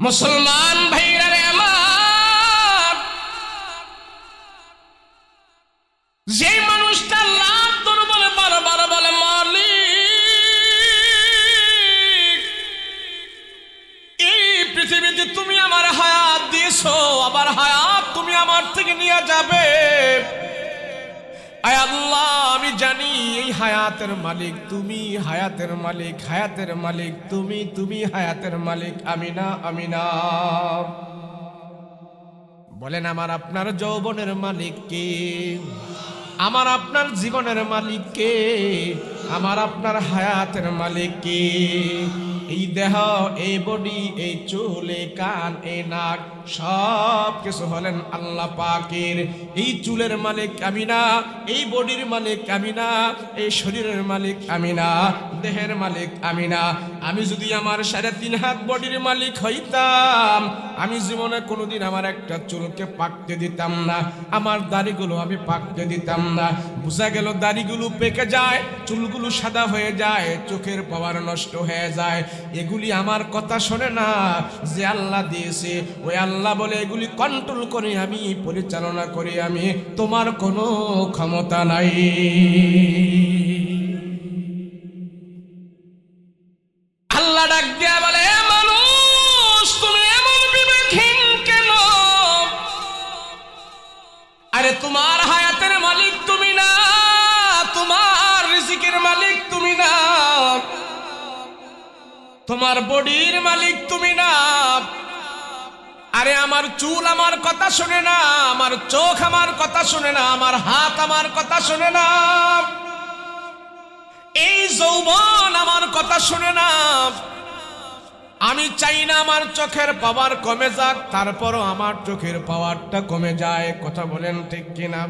মুসলমান ভাইরা রে আমার, যে মানুষটা আল্লাহ দরবারে বারবার বলে মালিক, এই পৃথিবীতে তুমি আমার হায়াত দিয়েছো, আবার হায়াত তুমি আমার থেকে নিয়ে যাবে। আয় আল্লাহ, আমি জানি এই হায়াতের মালিক তুমি, হায়াতের মালিক, হায়াতের মালিক তুমি, তুমি হায়াতের মালিক। আমি না, আমি না। বলেন আমার আপনার যৌবনের মালিক কে? আমার আপনার জীবনের মালিক কে? আমার আপনার হায়াতের মালিক কে? এই দেহ, এই বডি, এই চুল, এই কান, এই নাক, সব কিছু হলেন আল্লাহ পাকের। এই চুলের মালিক আমি না, এই বডির মালিক আমি না, এই শরীরের মালিক আমি না, দেহের মালিক আমি না। আমি যদি আমার 3.5 হাত বডির মালিক হইতাম, আমি জীবনে কোনোদিন আমার একটা চুলকে পাকতে দিতাম না, আমার দাড়িগুলো আমি পাকতে দিতাম না। বুঝা গেল দাড়িগুলো পেকে যায়, চুলগুলো সাদা হয়ে যায়, চোখের পাওয়ার নষ্ট হয়ে যায়। এগুলি আমার কথা শোনে না, যে আল্লাহ দিয়েছে ওই আল্লাহ বলে এগুলি কন্ট্রোল করে আমি পরিচালনা করি আমি, তোমার কোনো ক্ষমতা নাই। আল্লাহ ডাক দিয়া বলে, মানুষ তুমি এমন বিবেকহীন কেন? আরে তোমার হায়াতের মালিক তুমি না, তোমার রিজিকের মালিক তুমি না, তোমার বডির মালিক তুমি না। আরে আমার চুল আমার কথা শুনে না, আমার চোখ আমার কথা শুনে না, আমার হাত আমার কথা শুনে না, এই যৌবন আমার কথা শুনে না। আমি চাই না আমার চোখের পাওয়ার কমে যাক, তারপরও আমার চোখের পাওয়ারটা কমে যায়। কথা বলেন ঠিক কিনা?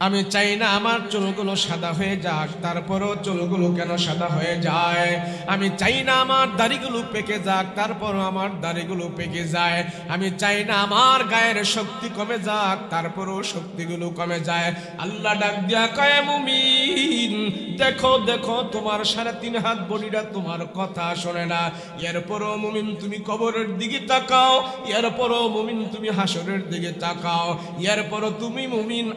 আমি চাই না আমার চুলগুলো সাদা হয়ে যাক, তারপরও চুলগুলো কেন সাদা হয়ে যায়। আমি চাই না আমার দাড়িগুলো পেকে যাক, তারপরও আমার দাড়িগুলো পেকে যায়। আমি চাই না আমার গায়ের শক্তি কমে যাক, তারপরও শক্তিগুলো কমে যায়। আল্লাহ ডাক দিয়া কয়, মুমিন দেখো দেখো, তোমার 3.5 হাত বডিটা তোমার কথা শোনে না। এরপরও মুমিন তুমি কবরের দিকে তাকাও, এরপরও মুমিন তুমি হাসরের দিকে তাকাও, এরপরও তুমি মুমিন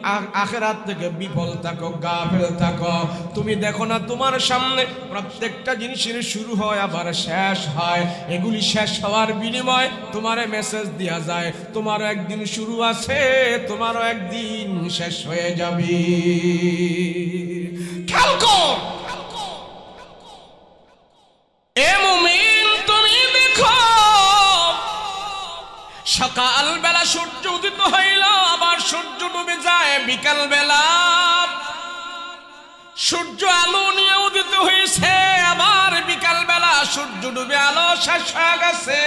আখিরাত থেকে বিফল থাকো, গাফেল থাকো। তুমি দেখো না তোমার সামনে প্রত্যেকটা জিনিসের শুরু হয় আবার শেষ হয়। এগুলি শেষ হওয়ার বিনিময়ে তোমারে মেসেজ দেয়া যায়, তোমারও একদিন শুরু আছে, তোমারও একদিন শেষ হয়ে যাবে। খেয়াল কর, এ মুমিন তুমি দেখো, সকাল বেলা সূর্য উদিত হইল, আবার সূর্য ডুবে যায় বিকাল বেলা। সূর্য আলো নিয়ে উদিত হয়েছে, আবার বিকাল বেলা সূর্য ডুবে আলো শেষ হয়ে গেছে।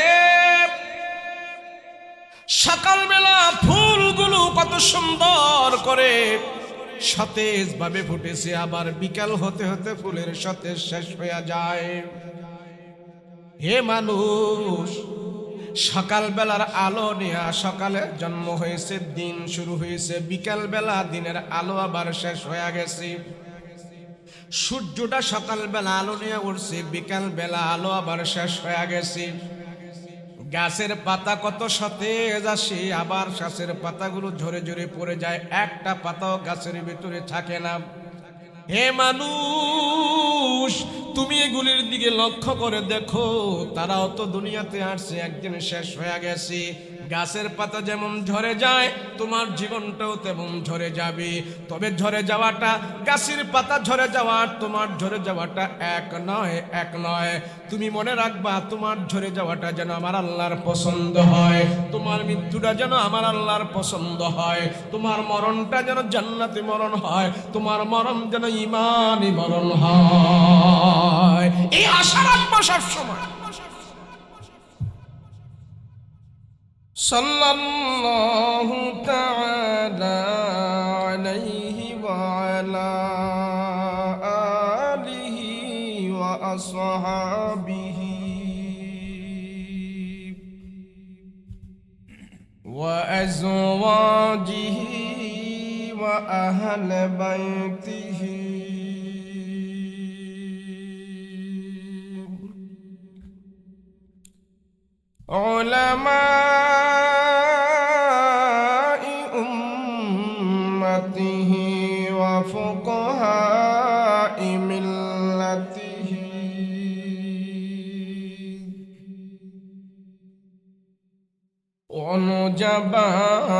সকালবেলা ফুলগুলো কত সুন্দর করে সতেজ ভাবে ফুটেছে, আবার বিকাল হতে হতে ফুলের সতেজ শেষ হয়ে যায়। হে মানুষ, সকালবেলার আলো নিয়ে সকালে জন্ম হয়েছে, দিন শুরু হয়েছে, বিকাল বেলা দিনের আলো আবার শেষ হয়ে গেছে। সূর্যটা সকালবেলা আলো নিয়ে উঠছে, বিকাল বেলা আলো আবার শেষ হয়ে গেছে। গাছের পাতা কত সতেজ আসে, আবার গাছের পাতাগুলো ঝরে ঝরে পড়ে যায়, একটা পাতাও গাছের ভিতরে থাকে না। হে মানুষ, তুমি এগুলির দিকে লক্ষ্য করে দেখো, তারাও তো দুনিয়াতে আসছে, একদিন শেষ হয়ে গেছে। গাছের পাতা যেমন ঝরে যায়, তোমার জীবনটাও তেমন ঝরে যাবে। তবে ঝরে যাওয়াটা, গাছের পাতা ঝরে যাওয়া, তোমার ঝরে যাওয়াটা এক নয়, এক নয়। তুমি মনে রাখবা, তোমার ঝরে যাওয়াটা যেন আমার আল্লাহর পছন্দ হয়, তোমার মৃত্যুটা যেন আমার আল্লাহর পছন্দ হয়, তোমার মরণটা যেন জান্নাতি মরণ হয়, তোমার মরণ যেন ঈমানি মরণ হয়। এই আশা রাখবা সব সময়। সাল্লাল্লাহু তাআলা আলাইহি ওয়া আলা আলিহি ওয়া আসহাবিহি ওয়া আজওয়াজিহি ওয়া আহলি বাইতিহি علماء أمته وفقهاء ملته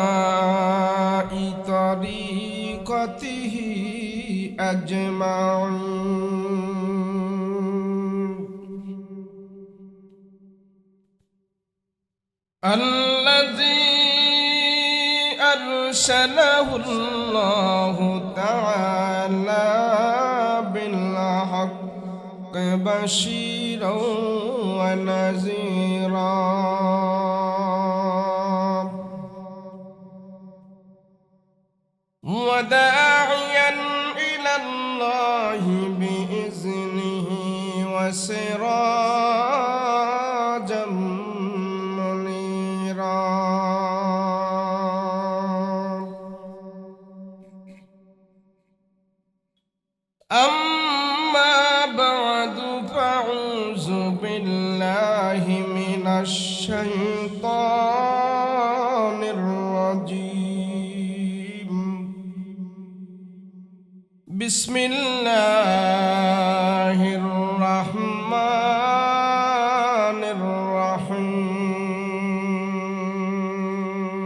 ونجباء طريقته أجمعين الذي أرسله الله تعالى بالحق بشيرا ونذيرا وداعيا إلى الله بإذنه وسراجا منيرا أما بعد فأعوذ بالله من الشيطان الرجيم بسم الله الرحمن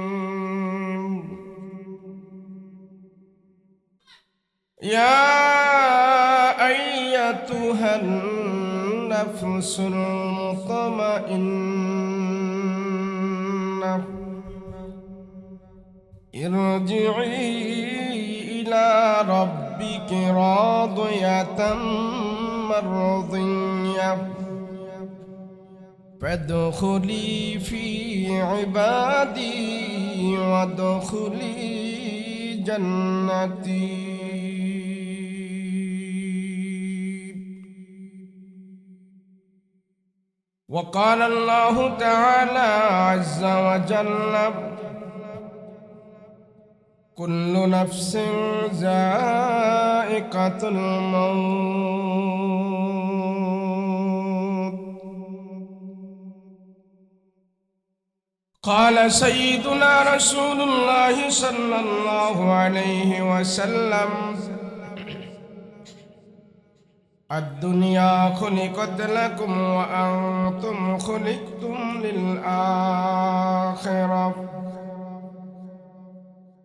الرحيم يا أيتها النفس المطمئنة ارجعي إلى ربك راضية مرضية فادخلي في عبادي وادخلي جنتي وقال الله تعالى عز وجل كل نفس ذائقة الموت قال سيدنا رسول الله صلى الله عليه وسلم الدنيا خلقت لكم وأنتم خلقتم للآخرة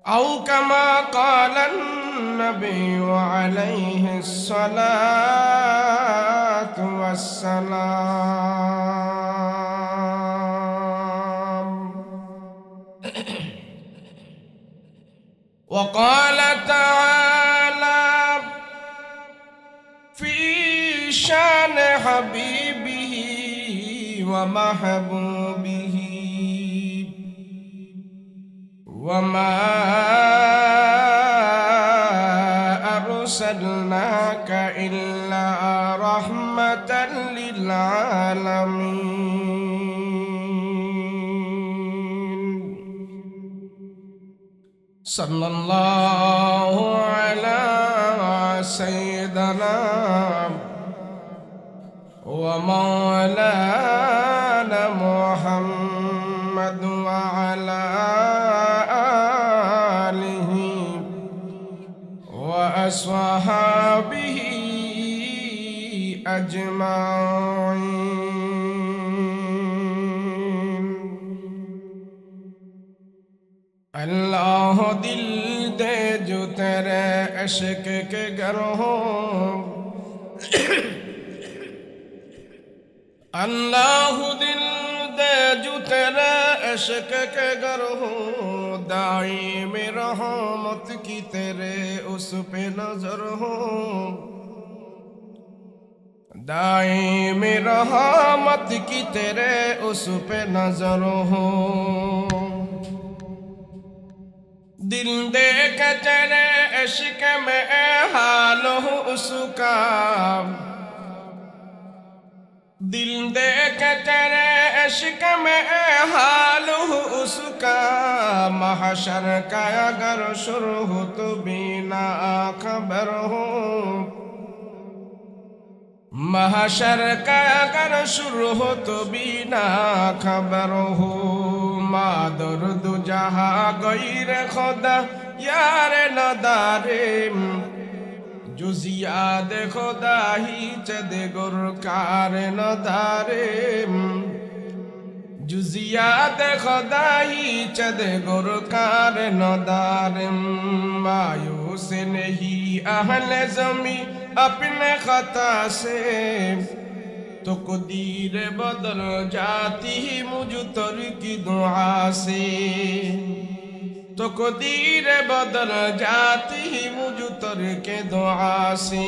أو كما قال النبي عليه الصلاة والسلام وقال تعالى في شان حبيبه ومحبوبه وما أرسلناك إلا رحمة للعالمين صلى الله على سيدنا ومولانا محمد وعلى آله وأصحابه أجمعين اللہ دل دے جو تیرے عشق کے گر ہوں اللہ دل دے جو تیرے عشق کے گر ہوں دائی میں رحمت کی تیرے اس پہ نظر ہوں دائی میں رحمت کی تیرے اس پہ نظر ہوں دل دے کے تیرے عشق میں حال ہو اس کا دل دے کے تیرے عشق میں حال ہو اس کا محشر کا اگر شروع ہو تو بینا خبر ہو महशर का अगर शुरू हो तो बिना खबर हो, मादर्द जहा गैर खुदा यार नदारे, जुजियाद खुदा ही चद गुरकार नदारे, जुजियाद खुदा ही चद गुरकार नदारे, मायूस नहीं अहले ज़मी अपने खता से, तो कुदीर बदल जाती ही मुझ तर की दुआ से, तो कुदीर बदल जाती ही मुझ तर के दुआ से।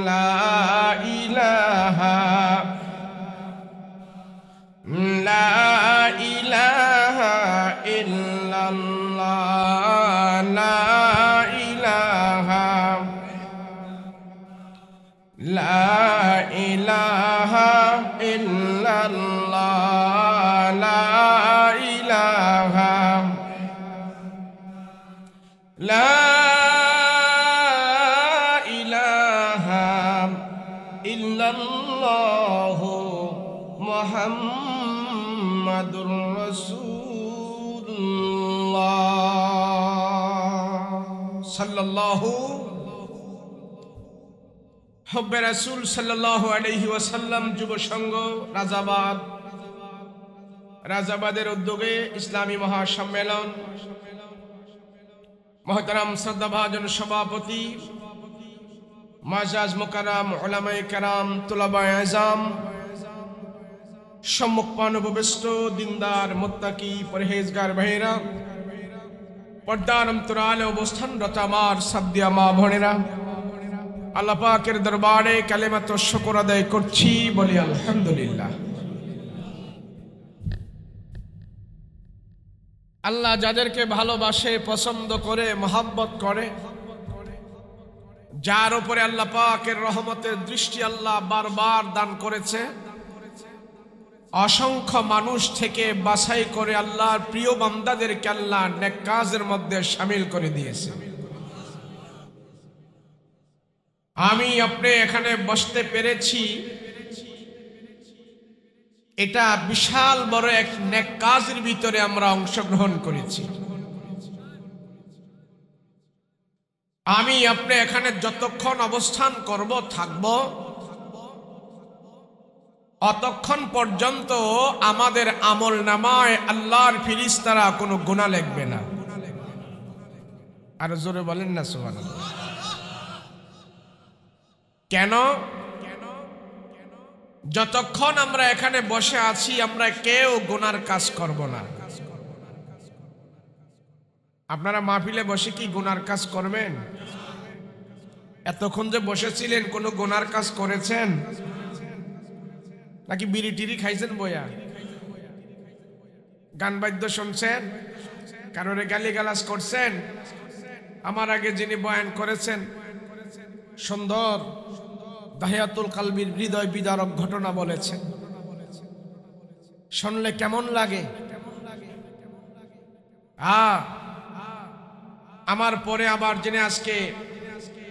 ला इलाहा ला इलाहा इल्लल्लाह, ला इलाहा ला इलाहा इल्लल्लाह, ला इलाहा ला इलाहा इल्लल्लाह मुहम्मदुर रसूलुल्लाह सल्लल्लाहु हब्बे रसूल सल्लल्लाहु अलैहि ওয়াসাল্লাম যুব সংঘ রাজাবাদ, রাজাবাদের উদ্যোগে ইসলামী মহাসম্মেলন, মোহতারাম শ্রদ্ধাভাজন সভাপতি মাজাজ মুকাররম উলামায়ে কেরাম তুলাবায়ে আযম, সম্মুখপান উপবিষ্ট দিনদার মুত্তাকি পরহেজগার ভাইরা, পর্দার অন্তরালে অবস্থানরত আমার সাদ্দিয়া মা বোনেরা, আল্লাহ পাকের দরবারে কালেমাত শুকর আদায় করছি, বলি আলহামদুলিল্লাহ। আল্লাহ যাদেরকে ভালোবাসে, পছন্দ করে, মহব্বত করে, যার উপরে আল্লাহ পাকের রহমতের দৃষ্টি আল্লাহ বারবার দান করেছে, অসংখ্য মানুষ থেকে বাছাই করে আল্লাহর প্রিয় বান্দাদেরকে আল্লাহ নেক কাজের মধ্যে শামিল করে দিয়েছে। আমি আপনি এখানে বসতে পেরেছি, এটা বিশাল বড় এক নেক কাজের ভিতরে আমরা অংশগ্রহণ করেছি। আমি আপনি এখানে যতক্ষণ অবস্থান করব থাকব, অতক্ষণ পর্যন্ত আমাদের আমল নামায় আল্লাহর ফেরেশতারা কোনো গুনাহ লিখবে না। আর জোরে বলেন না সুবহানাল্লাহ। কেন? যতক্ষণ আমরা এখানে বসে আছি আমরা কেউ গুনার কাজ করব না। আপনারা মাহফিলে বসে কি গুনার কাজ করবেন? এতক্ষণ যে বসেছিলেন কোনো গুনার কাজ করেছেন নাকি বিড়ি টিড়ি খাইছেন বইয়া, গান বাদ্য শুনছেন, কারোরে গালিগালাজ করছেন? আমার আগে যিনি বয়ান করেছেন সুন্দর দাহিয়াতুল কালবির হৃদয় বিদারক ঘটনা বলেছেন, শুনলে কেমন লাগে? আমার পরে আবার যিনি আজকে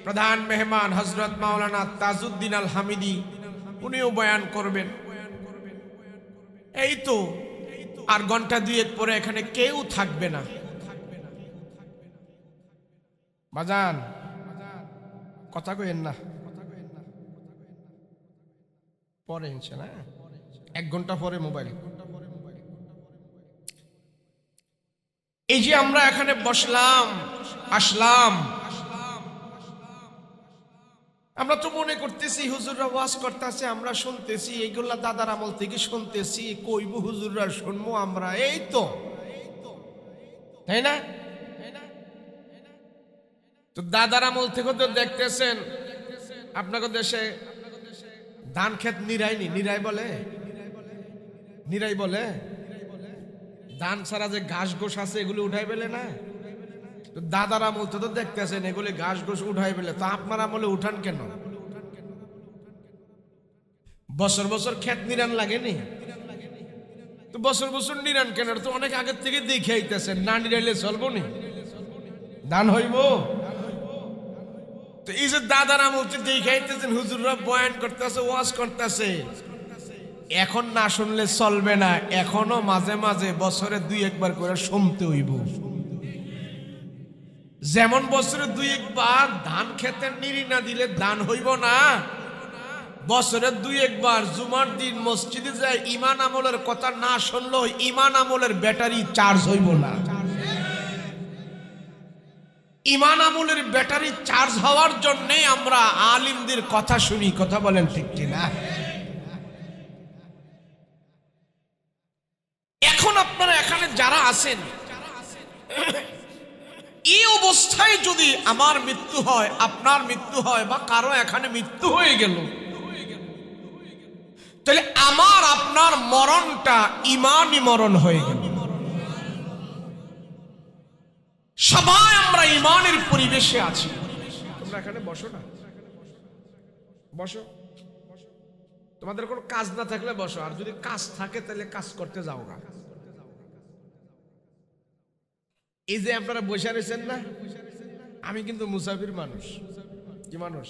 প্রধান মেহমান হযরত মাওলানা তাজউদ্দিন আল হামিদি, উনিও বয়ান করবেন। এই তো আর ঘন্টা দুয়েক পরে এখানে কেউ থাকবে না। বাজান কথা কইেন না, পরে ইনশাআল্লাহ 1 ঘন্টা পরে মোবাইল। এই যে আমরা এখানে বসলাম, আসলাম, আমরা তো মনে করতেছি হুজুররা ওয়াজ করতেছে, আমরা শুনতেছি, এইগুলা দাদার আমল থেকে শুনতেছি, কইব হুজুররা শুনবো আমরা, এই তো, তাই না? তো দাদার আমল থেকে তো দেখতেছেন আপনাদের দেশে ধান ক্ষেত নিরাইনি, নিরাই বলে, নিরাই বলে, ধান ছাড়া যে ঘাস ঘোষ আছে এগুলো উঠাই পেলে না। তো দাদার আমল তো দেখতেছেন এগুলি ঘাস ঘোষ উঠাই পেলে, তো আপনার আমলে উঠান কেন? বছর বছর ক্ষেত নিরান লাগেনি তো বছর বছর নিরান কেন? তো অনেক আগের থেকে দেখে আইতেছেন, না নিরাইলে চলবো নি, ধান হইব? তো এই যে দাদারা মসজিদ দেখাইতেছেন, হুজুররা বয়ান করতেছে, ওয়াজ করতেছে, এখন না শুনলে চলবে না, এখনো মাঝে মাঝে বছরে 2-1 বার করে শুনতে হইব। যেমন বছরে 2-1 বার ধান খেতের নিরি না দিলে দান হইব না, বছরে 2-1 বার জুমার দিন মসজিদে যায় ঈমান আমলের কথা না শুনলো ঈমান আমলের ব্যাটারি চার্জ হইব না। ঈমান আমলের ব্যাটারি চার্জ হওয়ার জন্য আমরা আলিমদের কথা শুনি। কথা বলেন ঠিক কিনা? এখন আপনারা এখানে যারা আছেন, এই অবস্থায় যদি আমার মৃত্যু হয়, আপনার মৃত্যু হয়, বা কারো এখানে মৃত্যু হয়ে গেল, তাহলে আমার আপনার মরণটা ঈমানি মরণ হয়ে গেল। সবাই আমরা ঈমানের পরিবেশে আছি। তোমরা এখানে বসো না, বসো। তোমাদের কোনো কাজ না থাকলে বসো, আর যদি কাজ থাকে তাহলে কাজ করতে যাও না। এই যে আপনারা বসে রয়েছেন না, আমি কিন্তু মুসাফির মানুষ। কি মানুষ?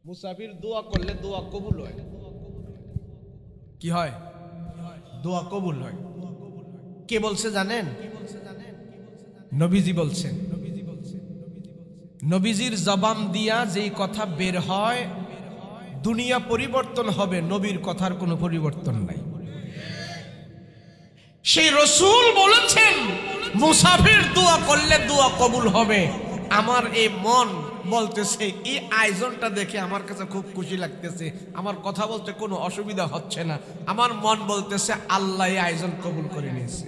মুসাফির দোয়া করলে দোয়া কবুল হয়। কি হয়? দোয়া কবুল হয়। কে বলছে জানেন? নবীজি বলছেন। নবীজির জবান দিয়া যেই কথা বের হয়, দুনিয়া পরিবর্তন হবে, নবীর কথার কোনো পরিবর্তন নাই। সেই রসূল বলেছেন মুসাফির দোয়া করলে দোয়া কবুল হবে। আমার এই মন বলতেছে, এই আয়োজনটা দেখে আমার কাছে খুব খুশি লাগতেছে, আমার কথা বলতে কোনো অসুবিধা হচ্ছে না। আমার মন বলতেছে আল্লাহ এই আয়োজন কবুল করে নিয়েছে।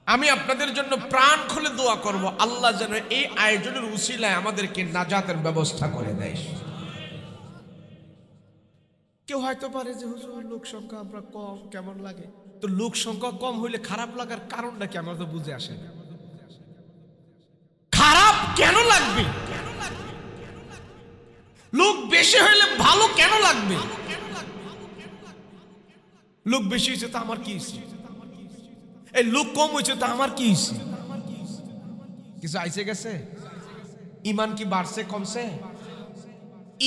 আমি আপনাদের জন্য প্রাণ খুলে দোয়া করব, আল্লাহ যেন এই আয়োজনের উসিলায় আমাদেরকে নাজাতের ব্যবস্থা করে দেয়। কেউ হয়তো পারে যে হুজুর লোক সংখ্যা আমরা কম, কেমন লাগে? তো লোক সংখ্যা কম হইলে খারাপ লাগার কারণটা কি আমরা তো বুঝে আসে না। খারাপ কেন লাগবে? লোক বেশি হইলে ভালো কেন লাগবে? লোক বেশি হয়েছে তো আমার কি হয়েছে? এই লোক কম হয়েছে তো আমার কি হয়েছে? কিছু আইসে গেছে? ঈমান কি বাড়ছে কমছে?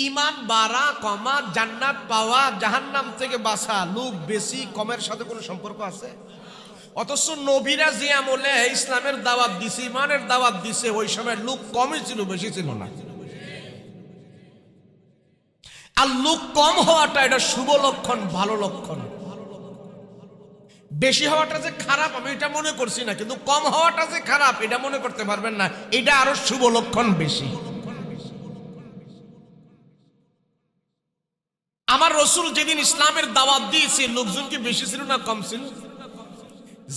ঈমান বাড়া কমা, জান্নাত পাওয়া, জাহান্নাম থেকে বাঁচা, লোক বেশি কমের সাথে কোনো সম্পর্ক আছে? অথচ নবীরা যে আমলে ইসলামের দাওয়াত দিছে, ঈমানের দাওয়াত দিছে, ওই সময় লোক কমই ছিল, বেশি ছিল না। আর লোক কম হওয়াটা এটা শুভ লক্ষণ, ভালো লক্ষণ। বেশি হওয়াটা যে খারাপ আমি এটা মনে করছি না, কিন্তু কম হওয়াটা যে খারাপ এটা মনে করতে পারবেন না, এটা আরো শুভ লক্ষণ বেশি। আমার রসুল যেদিন ইসলামের দাওয়াত দিয়েছে, লোকজন কি বেশি ছিল না কম ছিল?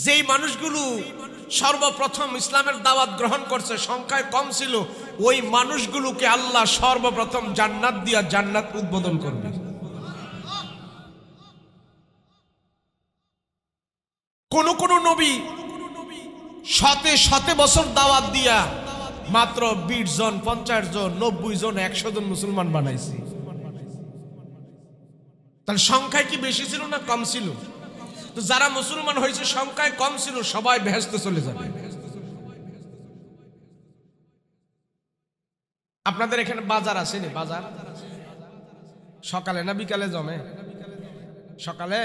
যেই মানুষগুলো সর্বপ্রথম ইসলামের দাওয়াত গ্রহণ করছে সংখ্যায় কম ছিল, ওই মানুষগুলোকে আল্লাহ সর্বপ্রথম জান্নাত দিয়া জান্নাত উদ্বোধন করবে। কোন কোন নবী শতে শতে বছর দাওয়াত দিয়া মাত্র 20 জন, 50 জন, 90 জন, 100 জন মুসলমান বানাইছে। তাহলে সংখ্যায় কি বেশি ছিল না কম ছিল? তো যারা মুসলমান হয়েছে সংখ্যায় কম ছিল, সবাই বেহেশতে চলে যাবে। আপনাদের এখানে বাজার আছে না? বাজার সকালে না বিকালে জমে? সকালে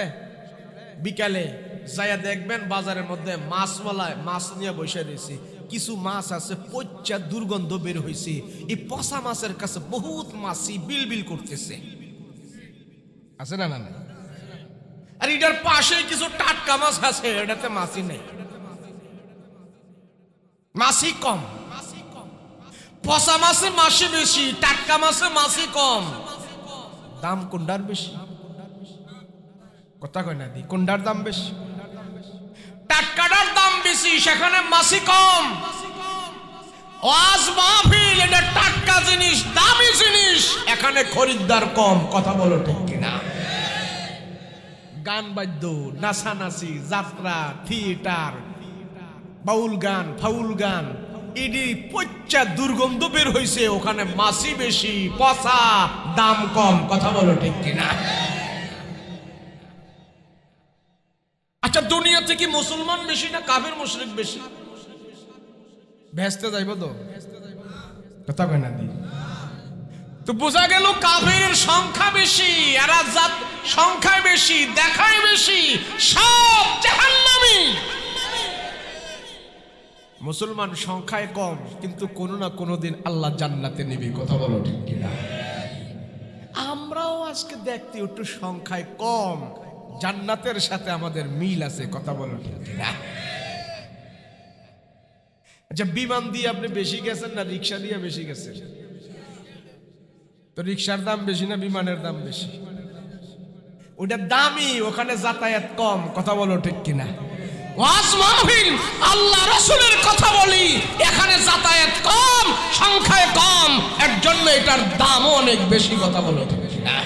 বিকালে যাইয়া দেখবেন বাজারের মধ্যে মাছওয়ালায় মাছ নিয়ে বসে রয়েছে। কিছু মাছ আছে পচা দুর্গন্ধ বের হয়েছে, এই পচা মাছের কাছে বহুত মাছি বিলবিল করতেছে। আছে না? না, আর এটার পাশে কিছু টাটকা মাছ আছে, এটাতে মাছি নেই, মাছি কম। পচা মাছে মাছি বেশি, টাটকা মাছে মাছি কম। দাম কোনটার বেশি? কথা কয় না দি, কোনটার দাম বেশি? টাটকাটার দাম বেশি, সেখানে মাছি কম। ওয়াজ মাহফিল এটা টাটকা জিনিস, দামি জিনিস, এখানে খরিদ্দার কম। কথা বলো ঠিক কিনা? গান বাদ্য, নাচানাচি, যাত্রা, থিয়েটার, বাউল গান, ফাউল গান, এটি পচা দুর্গন্ধ বের হয়েছে, ওখানে মাছি বেশি, পচা, দাম কম। কথা বলো ঠিক কিনা? আচ্ছা, দুনিয়াতে কি মুসলমান বেশি না কাফের মুশরিক বেশি? ভেস্তে যাইব তো কথা কয় না দি তো বোঝা গেল কাফেরের সংখ্যা বেশি, এরা জাত সংখ্যায় বেশি, দেখায় বেশি, সব জাহান্নামী। মুসলমান সংখ্যায় কম, কিন্তু কোনো না কোনো দিন আল্লাহ জান্নাতে নেবে, কথা বলো ঠিক কিনা? আমরাও আজকে দেখতে একটু সংখ্যায় কম, জান্নাতের সাথে আমাদের মিল আছে, কথা বলো ঠিক কিনা? আচ্ছা, বিমান দিয়ে আপনি বেশি গেছেন না রিক্সা দিয়ে বেশি গেছেন? তো রিক্সার দাম বেশি না বিমানের দাম বেশি? ওটা দামি, ওখানে যাতায়াত কম, কথা বলো ঠিক কিনা? ওয়াজ মাহফিল আল্লাহ রাসূলের কথা বলি, এখানে যাতায়াত কম, সংখ্যায় কম, এর জন্য এটার দামও অনেক বেশি, কথা বলো ঠিক কিনা?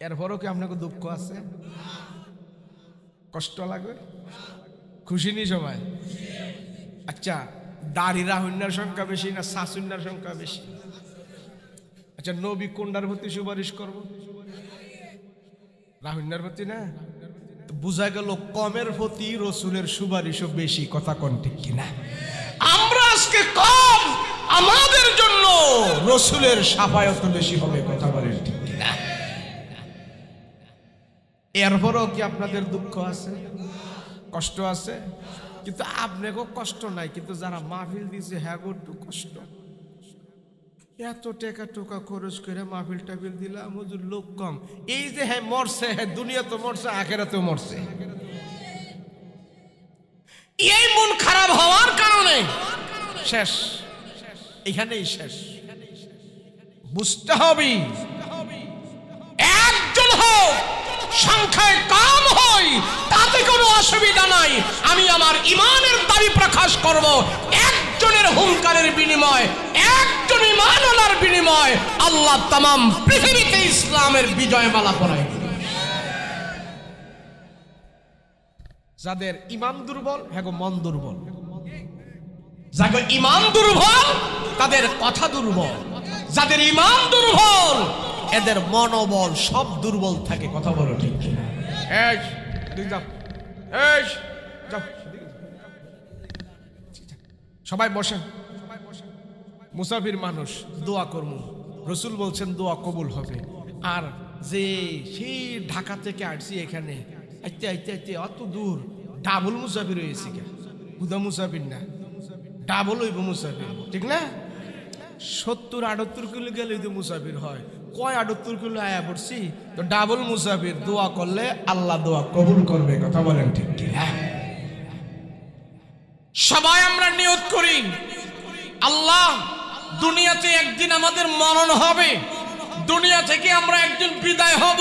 এরপরও কি আপনাকে দুঃখ আছে, কষ্ট লাগে, খুশি নি সবাই? আচ্ছা, দাড়ি রাহুন্যার সংখ্যা বেশি না শাশুন্যার সংখ্যা বেশি? আচ্ছা, নবী কোনটার প্রতি সুপারিশ করব? রাহুন্যার প্রতি না? বুঝা গেল কমের প্রতি রসুলের সুপারিশও বেশি, কথা কোন ঠিক কিনা? আমরা আজকে কম, আমাদের জন্য রসুলের শাফায়াত বেশি হবে, কথা বলেন ঠিক কিনা? এরপরও কি আপনাদের দুঃখ আছে, কষ্ট আছে? কিন্তু আপনাকেও কষ্ট নাই, কিন্তু যারা মাহফিল দিয়েছে হ্যাঁ গো একটু কষ্ট। এত টাকা টোকা খরচ করে মাহফিল টাফিল দিলাম, হুজুর লোক কম, এই যে হ্যাঁ মরছে, হ্যাঁ দুনিয়া তো মরছে, আখেরাতেও মরছে, এই মন খারাপ হওয়ার কারণে শেষ, এখানেই শেষ। বুঝতে হবে একজন হোক, সংখ্যায় কম হয় তাতে কোনো অসুবিধা নাই, আমি আমার ইমানের দাবি প্রকাশ করব। একজনের হুঙ্কারের বিনিময়, একজন ইমানওয়ালার বিনিময় আল্লাহ তামাম পৃথিবীতে ইসলামের বিজয় মালা পরায়। যাদের ইমান দুর্বল, হ্যাঁ গো মন দুর্বল, যাদের ইমান দুর্বল তাদের কথা দুর্বল, যাদের ইমান দুর্বল এদের মনোবল সব দুর্বল থাকে, কথা বলো ঠিক কিনা? সবাই বসেন, মুসাফির মানুষ, দোয়া করব, রসুল বলছেন দোয়া কবুল হবে। আর যে সেই ঢাকা থেকে আসছি এখানে, আইতে আইতে আইতে অত দূর, ডাবল মুসাফির হয়েছি, গুদা মুসাফির না, ডাবল হইব মুসাফির, ঠিক না? 70-78 কিলো গেলে তো মুসাফির হয়, কয় 78 কিলো আয়া পড়ছি, তো ডাবল মুসাফির। দোয়া করলে আল্লাহ দোয়া কবুল করবে, কথা বলেন ঠিক কি? সবাই আমরা নিয়ত করি, আল্লাহ দুনিয়াতে একদিন আমাদের মরণ হবে, দুনিয়া থেকে আমরা একদিন বিদায় হব,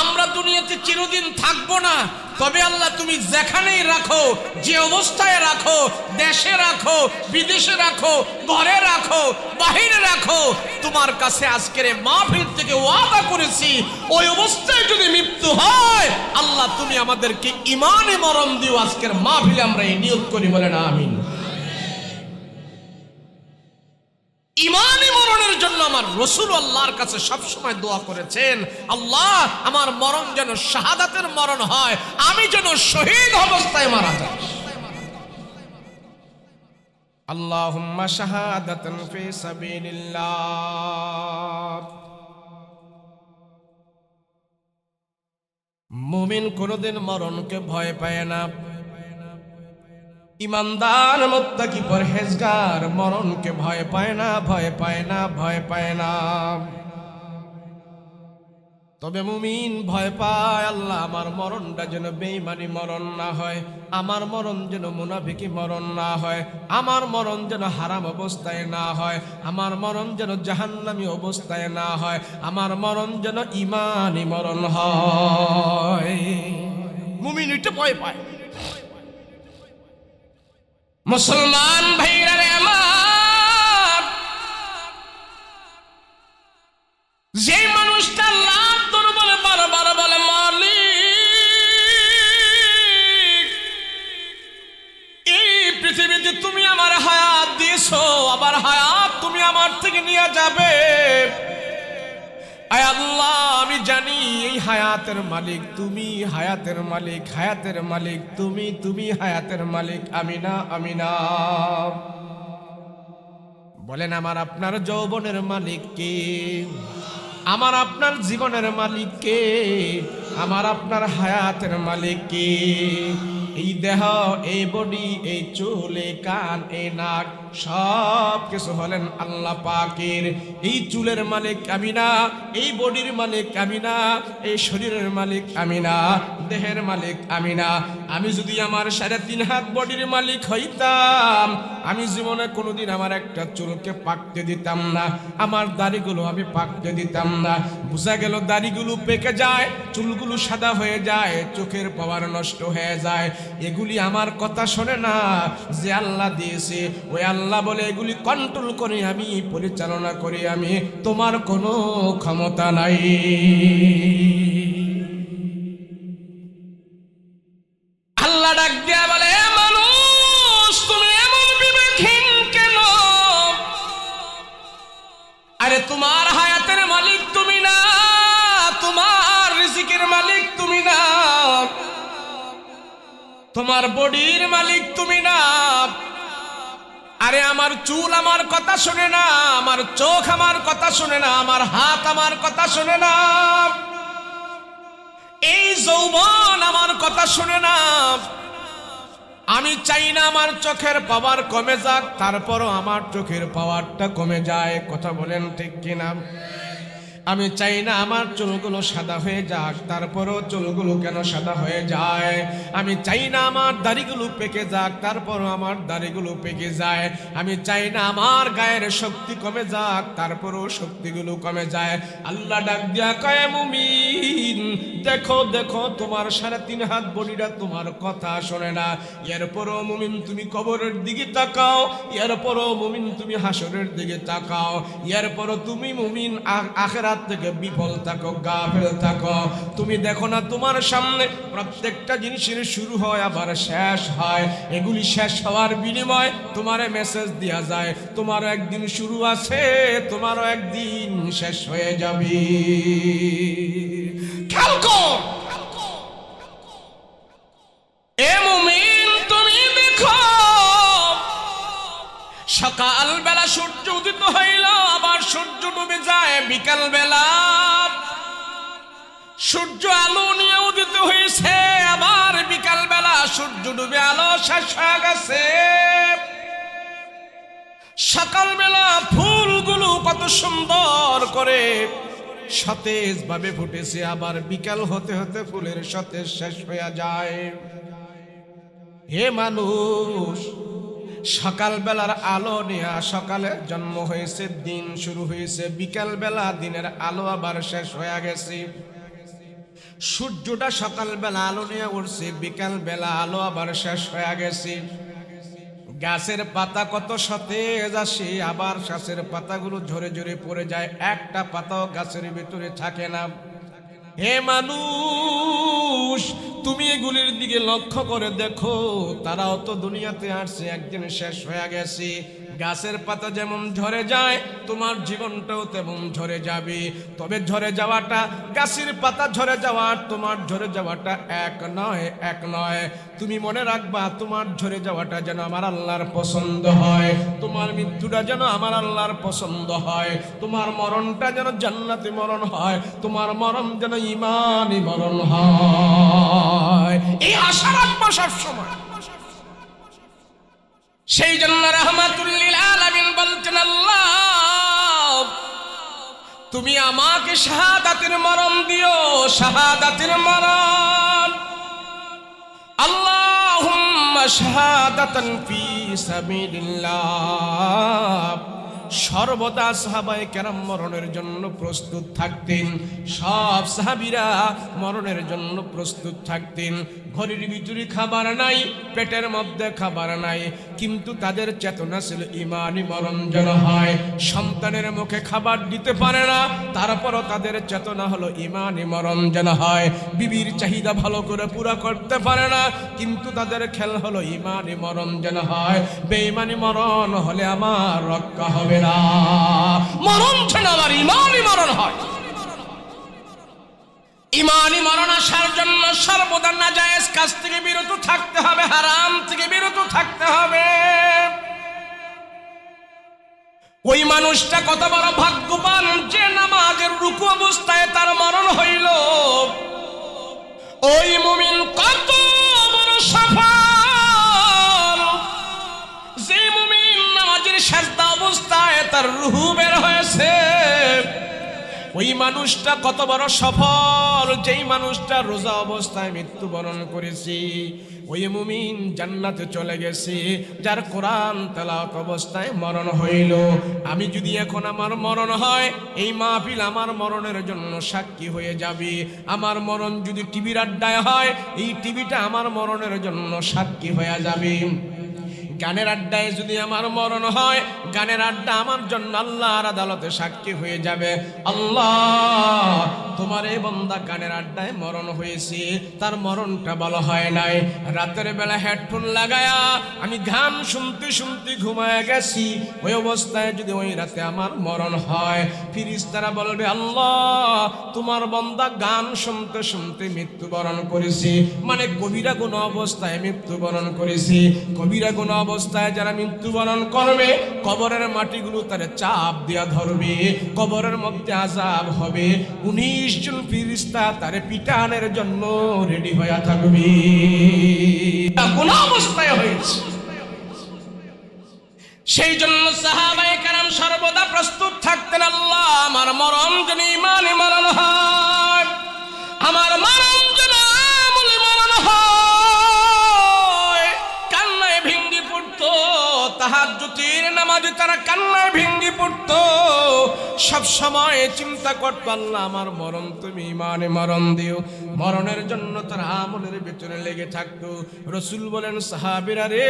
আমরা দুনিয়াতে চিরদিন থাকবো না। তবে আল্লাহ তুমি যেখানেই রাখো, যে অবস্থায় রাখো, দেশে রাখো, বিদেশে রাখো, ঘরে রাখো, বাহিরে রাখো, তোমার কাছে আজকের মাহফিল থেকে ওয়াদা করেছি, ওই অবস্থায় যদি মৃত্যু হয় আল্লাহ তুমি আমাদেরকে ইমানে মরণ দিও। আজকের মাহফিলে আমরা এই নিয়ত করি, বলেন আমিন। ইমানি মরণের জন্য আমার রাসূল আল্লাহর কাছে সবসময় দোয়া করেছেন, আল্লাহ আমার মরণ যেন শাহাদাতের মরণ হয়, আমি যেন শহীদ অবস্থায় মারা যাই। আল্লাহুম্মা শাহাদাতান ফি সাবিলিল্লাহ। মুমিন কোনদিন মরণকে ভয় পায় না, ইমানদার মুত্তাকি পরহেজগার মরণকে ভয় পায় না, ভয় পায় না, ভয় পায় না। তবে মুমিন ভয় পায়, আল্লাহ আমার মরণটা যেন বেঈমানি মরণ না হয়, আমার মরণ যেন মুনাফিকি মরণ না হয়, আমার মরণ যেন হারাম অবস্থায় না হয়, আমার মরণ যেন জাহান্নামী অবস্থায় না হয়, আমার মরণ যেন ঈমানি মরণ হয়। মুমিন এটা ভয় পায়। মুসলমান ভাইরা রে আমার, যে মানুষটা আল্লাহ দরবারে বারবার বলে মালিক, এই পৃথিবীতে তুমি আমার হায়াত দিয়েছো, আবার হায়াত তুমি আমার থেকে নিয়ে যাবে, আয় আল্লাহ আমি জানি এই হায়াতের মালিক, তুমি হায়াতের মালিক, হায়াতের মালিক তুমি, তুমি হায়াতের মালিক। আমিনা আমিনা। বলেন আমার আপনার যৌবনের মালিক কে? আমার আপনার জীবনের মালিক কে? আমার আপনার হায়াতের মালিক কে? এই দেহ, এই বডি, এই চুল, এই কান, এই নাক, সব কিছু হলেন আল্লাহ পাকের। এই চুলের মালিক আমি না, এই বডির মালিক আমি না, এই শরীরের মালিক আমি না, দেহের মালিক আমি না। আমি যদি আমার 3.5 হাত বডির মালিক হইতাম, আমি জীবনে কোনোদিন আমার একটা চুলকে পাকতে দিতাম না, আমার দাড়িগুলো আমি পাকতে দিতাম না। বুঝা গেল দাড়িগুলো পেকে যায়, চুলগুলো সাদা হয়ে যায়, চোখের পাওয়ার নষ্ট হয়ে যায়। এগুলি আমার কথা শোনে না, যে আল্লাহ দিয়েছে ওই আল্লাহ বলে এগুলি কন্ট্রোল করে আমি পরিচালনা করি আমি, তোমার কোনো ক্ষমতা নাই। আল্লাহ ডাক দিয়া বলে, মানুষ তুমি এমন বিবেকহীন কেন? আরে তোমার হায়াতের মালিক তুমি না, তোমার রিজিকের মালিক তুমি না, তোমার বডির মালিক তুমি না। আরে আমার চুল আমার কথা শুনে না, আমার চোখ আমার কথা শুনে না, আমার হাত আমার কথা শুনে না, এই যৌবন আমার কথা শুনে না। আমি চাই না আমার চোখের পাওয়ার কমে যাক, তারপরও আমার চোখের পাওয়ারটা কমে যায়। কথা বলেন ঠিক কিনা? আমি চাই না আমার চুলগুলো সাদা হয়ে যাক, তারপরও চুলগুলো কেন সাদা হয়ে যায়। আমি চাই না আমার দাড়িগুলো পেকে যাক, তারপরও আমার দাড়িগুলো পেকে যায়। আমি চাই না আমার গায়ের শক্তি কমে যাক, তারপরও শক্তিগুলো কমে যায়। আল্লাহ ডাক দিয়া কয়, মুমিন দেখো দেখো, তোমার 3.5 হাত বডিটা তোমার কথা শোনে না। এরপরও মুমিন তুমি কবরের দিকে তাকাও, এরপরও মুমিন তুমি হাসরের দিকে তাকাও, এরপরও তুমি মুমিন আখিরাত থেকে বিফল থাকো, গাফেল থাকো। তুমি দেখো না তোমার সামনে প্রত্যেকটা জিনিসের শুরু হয় আবার শেষ হয়। এগুলি শেষ হওয়ার বিনিময়ে তোমারে মেসেজ দেয়া যায়, তোমারও একদিন শুরু আছে, তোমারও একদিন শেষ হয়ে যাবে। খেয়াল কর এ মুমিন, তুমি দেখো সকাল বেলা সূর্য উদিত হইল, আবার সূর্য ডুবে যায় বিকাল বেলা। সূর্য আলো নিয়ে উদিত হয়েছে, আবার বিকাল বেলা সূর্য ডুবে আলো শেষ হয়ে গেছে। সকালবেলা ফুলগুলো কত সুন্দর করে সতেজ ভাবে ফুটেছে, আবার বিকাল হতে হতে ফুলের সতেজ শেষ হয়ে যায়। হে মানুষ, সকালবেলার আলো নিয়ে সকালে জন্ম হয়েছে, দিন শুরু হয়েছে, বিকাল বেলা দিনের আলো আবার শেষ হয়ে গেছে। সূর্যটা সকালবেলা আলো নিয়ে উঠছে, বিকাল বেলা আলো আবার শেষ হয়ে গেছে। গাছের পাতা কত সতেজ আসে, আবার গাছের পাতাগুলো ঝরে ঝরে পড়ে যায়, একটা পাতাও গাছের ভিতরে থাকে না। হে মানুষ, তুমি এগুলির দিকে লক্ষ্য করে দেখো, তারাও তো দুনিয়াতে আসছে, একদিন শেষ হয়ে গেছে। গাছের পাতা যেমন ঝরে যায়, তোমার জীবনটাও তেমন ঝরে যাবে। তবে ঝরে যাওয়াটা, গাছের পাতা ঝরে যাওয়া, তোমার ঝরে যাওয়াটা এক নয়, এক নয়। তুমি মনে রাখবা, তোমার ঝরে যাওয়াটা যেন আমার আল্লাহর পছন্দ হয়, তোমার মৃত্যুটা যেন আমার আল্লাহর পছন্দ হয়, তোমার মরণটা যেন জান্নাতি মরণ হয়, তোমার মরণ যেন ঈমানি মরণ হয়। এই আশা রাখবা সব সময়। সেই জন্য রাহমাতুল লিল আলামিন বলছেন, আল্লাহ তুমি আমাকে শাহাদাতের মরণ দিও, শাহাদাতের মরণ। আল্লাহুম্মা শাহাদাতান ফি সাবিলিল্লাহ। সর্বদা সাহাবায়ে কেরাম মরণের জন্য প্রস্তুত থাকতেন, সব সাহাবীরা মরণের জন্য প্রস্তুত থাকতেন। ঘরের ভিতরে খাবার নাই, পেটের মধ্যে খাবার নাই, কিন্তু তাদের চেতনা ছিল ঈমানি মরণ যেন হয়। সন্তানের মুখে খাবার দিতে পারে না, তারপরও তাদের চেতনা হলো ঈমানি মরণ যেন হয়। বিবির চাহিদা ভালো করে পুরা করতে পারে না, কিন্তু তাদের খেল হলো ঈমানি মরণ যেন হয়। বেঈমানি মরণ হলে আমার রক্ষা হবে না, মরণ যেন আমার ঈমানি মরণ হয়। ইমানি মরণ আসার জন্য সর্বদা নাজায়েজ কাজ থেকে বিরত থাকতে হবে, হারাম থেকে বিরত থাকতে হবে। ওই মানুষটা কত বড় ভাগ্যবান যে নামাজের রুকু অবস্থায় তার মরণ হইল। ওই মুমিন কত বড় সফল যে মুমিন নামাজের সাজদা অবস্থায় তার রূহ বের হয়েছে। ওই মানুষটা কত বড় সফল যেই মানুষটা রোজা অবস্থায় মৃত্যুবরণ করেছে। ওই মুমিন জান্নাতে চলে গেছে যার কোরআন তেলাওয়াত অবস্থায় মরণ হইল। আমি যদি এখন আমার মরণ হয়, এই মাহফিল আমার মরণের জন্য সাক্ষী হয়ে যাবে। আমার মরণ যদি টিভির আড্ডায় হয়, এই টিভিটা আমার মরণের জন্য সাক্ষী হয়ে যাবে। গানের আড্ডায় যদি আমার মরণ হয়, গানের আড্ডা আমার জন্য আল্লাহর আদালতে সাক্ষী হয়ে যাবে। আল্লাহ, তোমার এই বান্দা গানের আড্ডায় মরণ হয়েছে, তার মরণটা ভালো হয় নাই। রাতের বেলা হেডফোন লাগায়া আমি গান শুনতে শুনতে ঘুমায় গেছি। ওই অবস্থায় যদি ওই রাতে আমার মরণ হয়, ফেরেশতারা বলবে, আল্লাহ, তোমার বান্দা গান শুনতে শুনতে মৃত্যুবরণ করেছে, মানে কবিরা গুণ অবস্থায় মৃত্যুবরণ করেছে। কবিরা গুণ অবস্থায় যারা মৃত্যুবরণ করবে, কবরের মাটিগুলো তারে চাপ দিয়া ধরবে, কবরের মধ্যে আযাব হবে। 19 জন ফেরেশতা তারে পিটানের জন্য রেডি হয়ে থাকবে। কোন অবস্থায় হয়েছে? সেই জন্য সাহাবায়ে কেরাম সর্বদা প্রস্তুত থাকতেন, আল্লাহ, আমার মরণ যেন ঈমানে মরণ হয়, আমার মরণ যেন আমলে মরণ হয়। কান্নায় ভেঙ্গে পড়তো, তাহাজ্জুদের নামাজে তারা কান্নায় ভেঙ্গে পড়তো। সব সময় চিন্তা করতো, আল্লাহ, আমার মরণ তুমি ঈমানে মরণ দিও। মরণের জন্য তার আমলের ভিতরে লেগে থাকতো। রাসূল বলেন, সাহাবীরা রে,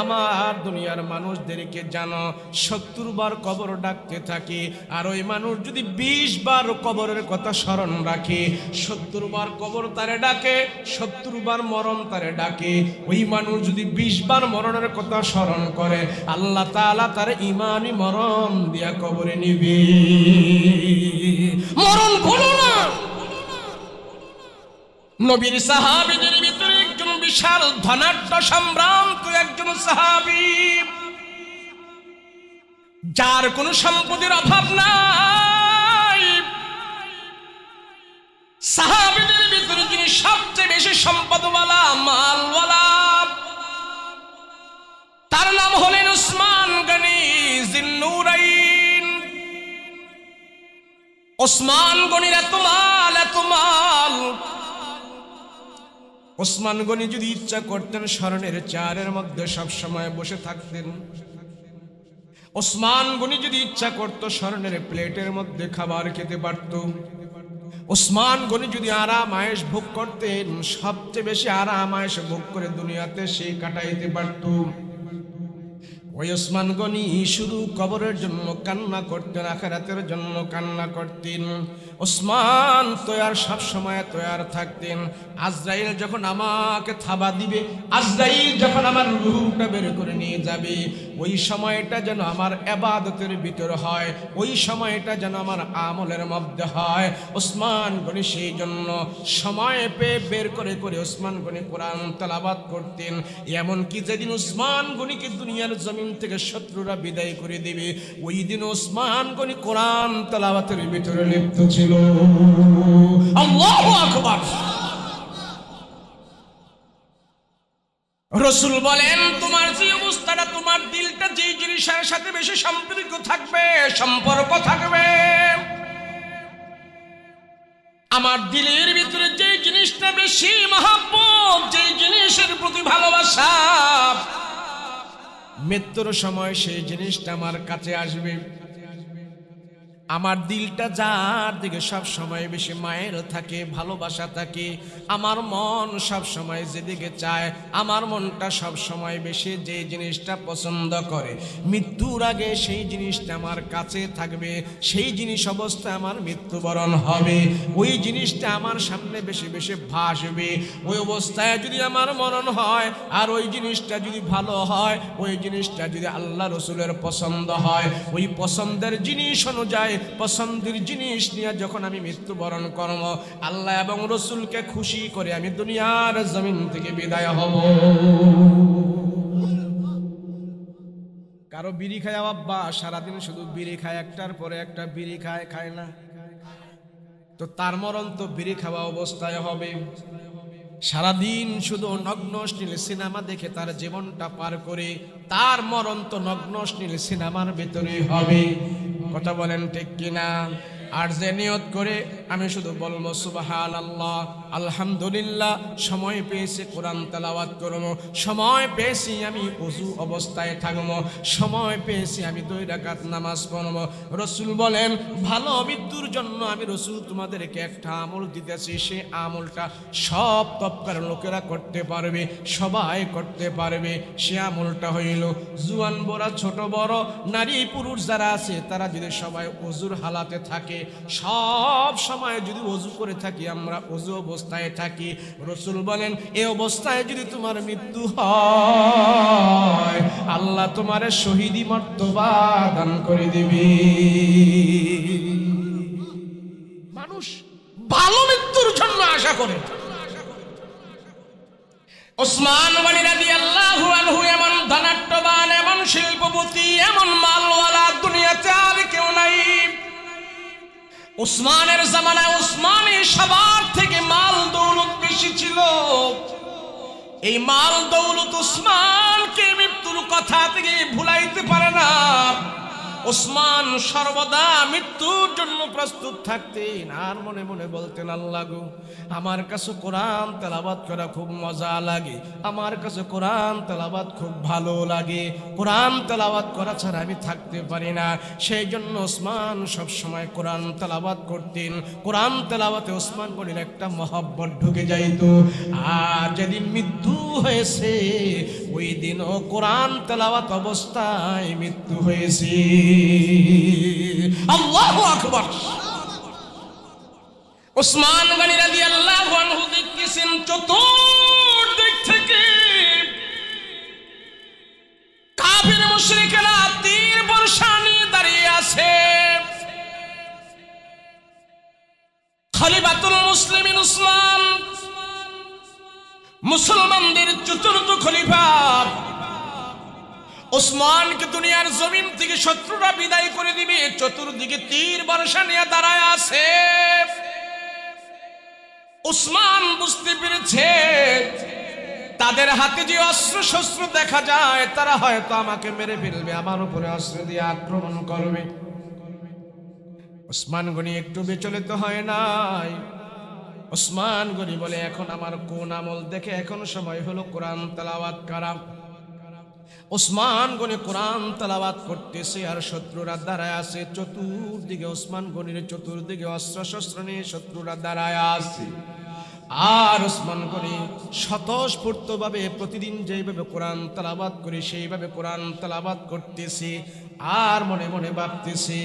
আমার দুনিয়ার মানুষদেরকে জানো 70 বার কবর ডাকতে থাকে, আর ওই মানুষ যদি 20 বার কবরের কথা স্মরণ রাখে, 70 বার কবর তারে ডাকে, 70 বার মরণ তারে ডাকে। ওই মানুষ যদি 20 বার মরণের কথা স্মরণ করে, আল্লাহ তাআলা তার ঈমানি মরণ দিয়া কবরে নিবে। মরণ ভুলো না। নবীর সাহাবীদের ভিতরে একজন বিশাল ধনাঢ্য সম্ভ্রান্ত একজন সাহাবী, যার কোনো সম্পদের অভাব নাই। সাহাবীদের ভিতরে যিনি সবচেয়ে বেশি সম্পদওয়ালা, মালওয়ালা, তার নাম হলেন উসমান গনি জিন্নুরাইন। উসমান গনির এত মাল, এত মাল। উসমান গনি যদি ইচ্ছা করতেন স্মরণের চেয়ারের মধ্যে সব সময় বসে থাকতেন। উসমান গনি যদি ইচ্ছা করত স্মরণের প্লেটের মধ্যে খাবার খেতে পারত। উসমান গনি যদি আরাম আয়েশ ভোগ করতেন, সবচেয়ে বেশি আরাম আয়েশ ভোগ করে দুনিয়াতে সেই কাটাইতে পারত। ওই উসমান গনি শুধু কবরের জন্য কান্না করতেন, আখিরাতের জন্য কান্না করতেন। উসমান তৈয়ার, সব সময় তৈয়ার থাকতেন। আজরাইল যখন আমাকে থাবা দিবে, আজরাইল যখন আমার রূহটা বের করে নিয়ে যাবে, ওই সময়টা যেন আমার ইবাদতের ভিতর হয়, ওই সময়টা যেন আমার আমলের মধ্যে হয়। উসমান গনি সেই জন্য সময় পেয়ে বের করে করে উসমান গনি কোরআন তেলাওয়াত করতেন। এমনকি যেদিন উসমান গনিকে দুনিয়ার জমিন থেকে শত্রুরা বিদায় করে দিবে, ওই দিন উসমান গনি কোরআন তেলাওয়াতের ভিতরে লিপ্ত ছিল। আল্লাহু আকবার। রাসূল বলেন, তোমার যে অবস্থাটা, তোমার দিলটা যে জিনিসের সাথে বেশি সম্পর্ক থাকবে, আমার দিলের ভিতরে যে জিনিসটা বেশি মহব্বত, যে জিনিসের প্রতি ভালোবাসা, মৃত্যুর সময় সেই জিনিসটা আমার কাছে আসবে। আমার দিলটা যার দিকে সব সময় বেশি মায়ের থাকে, ভালোবাসা থাকে, আমার মন সব সময় যেদিকে চায়, আমার মনটা সব সময় বেশি যে জিনিসটা পছন্দ করে, মৃত্যুর আগে সেই জিনিসটা আমার কাছে থাকবে। সেই জিনিস অবস্থায় আমার মৃত্যুবরণ হবে, ওই জিনিসটা আমার সামনে বেশি বেশি ভাসবে। ওই অবস্থায় যদি আমার মরণ হয়, আর ওই জিনিসটা যদি ভালো হয়, ওই জিনিসটা যদি আল্লাহ রসুলের পছন্দ হয়, ওই পছন্দের জিনিস অনুযায়ী পছন্দের জিনিস নিয়ে যখন আমি মৃত্যুবরণ করব, আল্লাহ এবং রসুলকে খুশি করে আমি দুনিয়ার জমিন থেকে বিদায় হব। কারো বিড়ি খায় আব্বা, সারাদিন শুধু বিড়ি খায়, একটার পরে একটা বিড়ি খায়, খায় না? তো তার মরণ তো বিড়ি খাওয়া অবস্থায় হবে। সারাদিন শুধু নগ্ন অশ্লীল সিনেমা দেখে তার জীবনটা পার করে, তার মরণ তো নগ্ন অশ্লীল সিনেমার ভেতরে হবে। কথা বলেন ঠিক কিনা? আর যে নিয়ত করে আমি শুধু বলবো সুবহানাল্লাহ, আলহামদুলিল্লাহ, সময় পেয়েছি কোরআন তেলাওয়াত করব, সময় পেয়েছি আমি ওযু অবস্থায় থাকবো, সময় পেয়েছি আমি 2 রাকাত নামাজ পড়ব। রসুল বলেন, ভালো মৃত্যুর জন্য আমি রসুল তোমাদেরকে একটা আমল দিতেছি, সে আমলটা সব তবকার লোকেরা করতে পারবে, সবাই করতে পারবে। সে আমলটা হইল, জুয়ান বড় ছোট বড় নারী পুরুষ যারা আছে তারা যদি সবাই ওযুর হালাতে থাকে, সব সময় যদি ওযু করে থাকি, আমরা ওযু অবস্থায় থাকি, রসুল বলেন এই অবস্থায় যদি তোমার মৃত্যু হয়, আল্লাহ তোমার শহীদি মর্তবা দান করে দিবে। মানুষ ভালো মৃত্যুর জন্য আশা করে। ওসমান গনি রাদিয়াল্লাহু আনহু এমন ধনাঢ্যবান, এমন শিল্পপতি, এমন মালওয়ালা দুনিয়াতে আর কেউ নাই। উসমানের জামানায় উসমানী সবার থেকে মাল দৌলত বেশি ছিল। এই মাল দৌলত উসমানকে মৃত্যুর কথা থেকে ভুলাইতে পারে না। উসমান সর্বদা মৃত্যুর জন্য প্রস্তুত থাকতেন, আর মনে মনে বলতেন, আল্লাহ গো, আমার কাছে কোরআন তেলাওয়াত করা খুব মজা লাগে, আমার কাছে কোরআন তেলাওয়াত খুব ভালো লাগে, কোরআন তেলাওয়াত করা ছাড়া আমি থাকতে পারি না। সেই জন্য উসমান সব সময় কোরআন তেলাওয়াত করতেন। কোরআন তেলাওয়াতে উসমান গনির একটা মহব্বত ঢুকে যাইত। আর যেদিন মৃত্যু হয়েছে, ওই দিনও কোরআন তেলাওয়াত অবস্থায় মৃত্যু হয়েছে। আল্লাহু আকবার। উসমান গনি রাদিয়াল্লাহু আনহু দেখতেছেন চতুর্দিক থেকে কাফির মুশরিকরা তীর বর্ষা নিয়ে দাঁড়িয়ে আছে। খলিফাতুল মুসলিমিন উসমান, মুসলমানদের চতুর্থ খলিফা, উসমানকে দুনিয়ার জমিন থেকে শত্রুরা বিদায় করে দিবে, চতুর্দিকে তীর বর্ষা নিয়ে দাঁড়ায় আছে। উসমান বুঝতে পেরেছে তাদের হাতে যে অস্ত্র শস্ত্র দেখা যায়, তারা হয়তো আমাকে মেরে ফেলবে, আমার উপরে অস্ত্র দিয়ে আক্রমণ করবে। উসমান গনি একটু বিচলিত হয় নাই। উসমান গনি বলে, এখন আমার কোন আমল দেখে এখন সময় হলো কোরআন তেলাওয়াত করা। উসমান গনি কোরআন তেলাওয়াত করতেছে, আর শত্রুরা দাঁড়ায় আছে চতুর্দিকে। উসমান গনির চতুর্দিকে অস্ত্র শস্ত্র নিয়ে শত্রুরা দাঁড়ায় আছে। আর উসমান গনি স্বতঃস্ফূর্তভাবে প্রতিদিন যেভাবে কোরআন তেলাওয়াত করে সেইভাবে কোরআন তেলাওয়াত করতেছে। আর মনে মনে ভাবতেছে,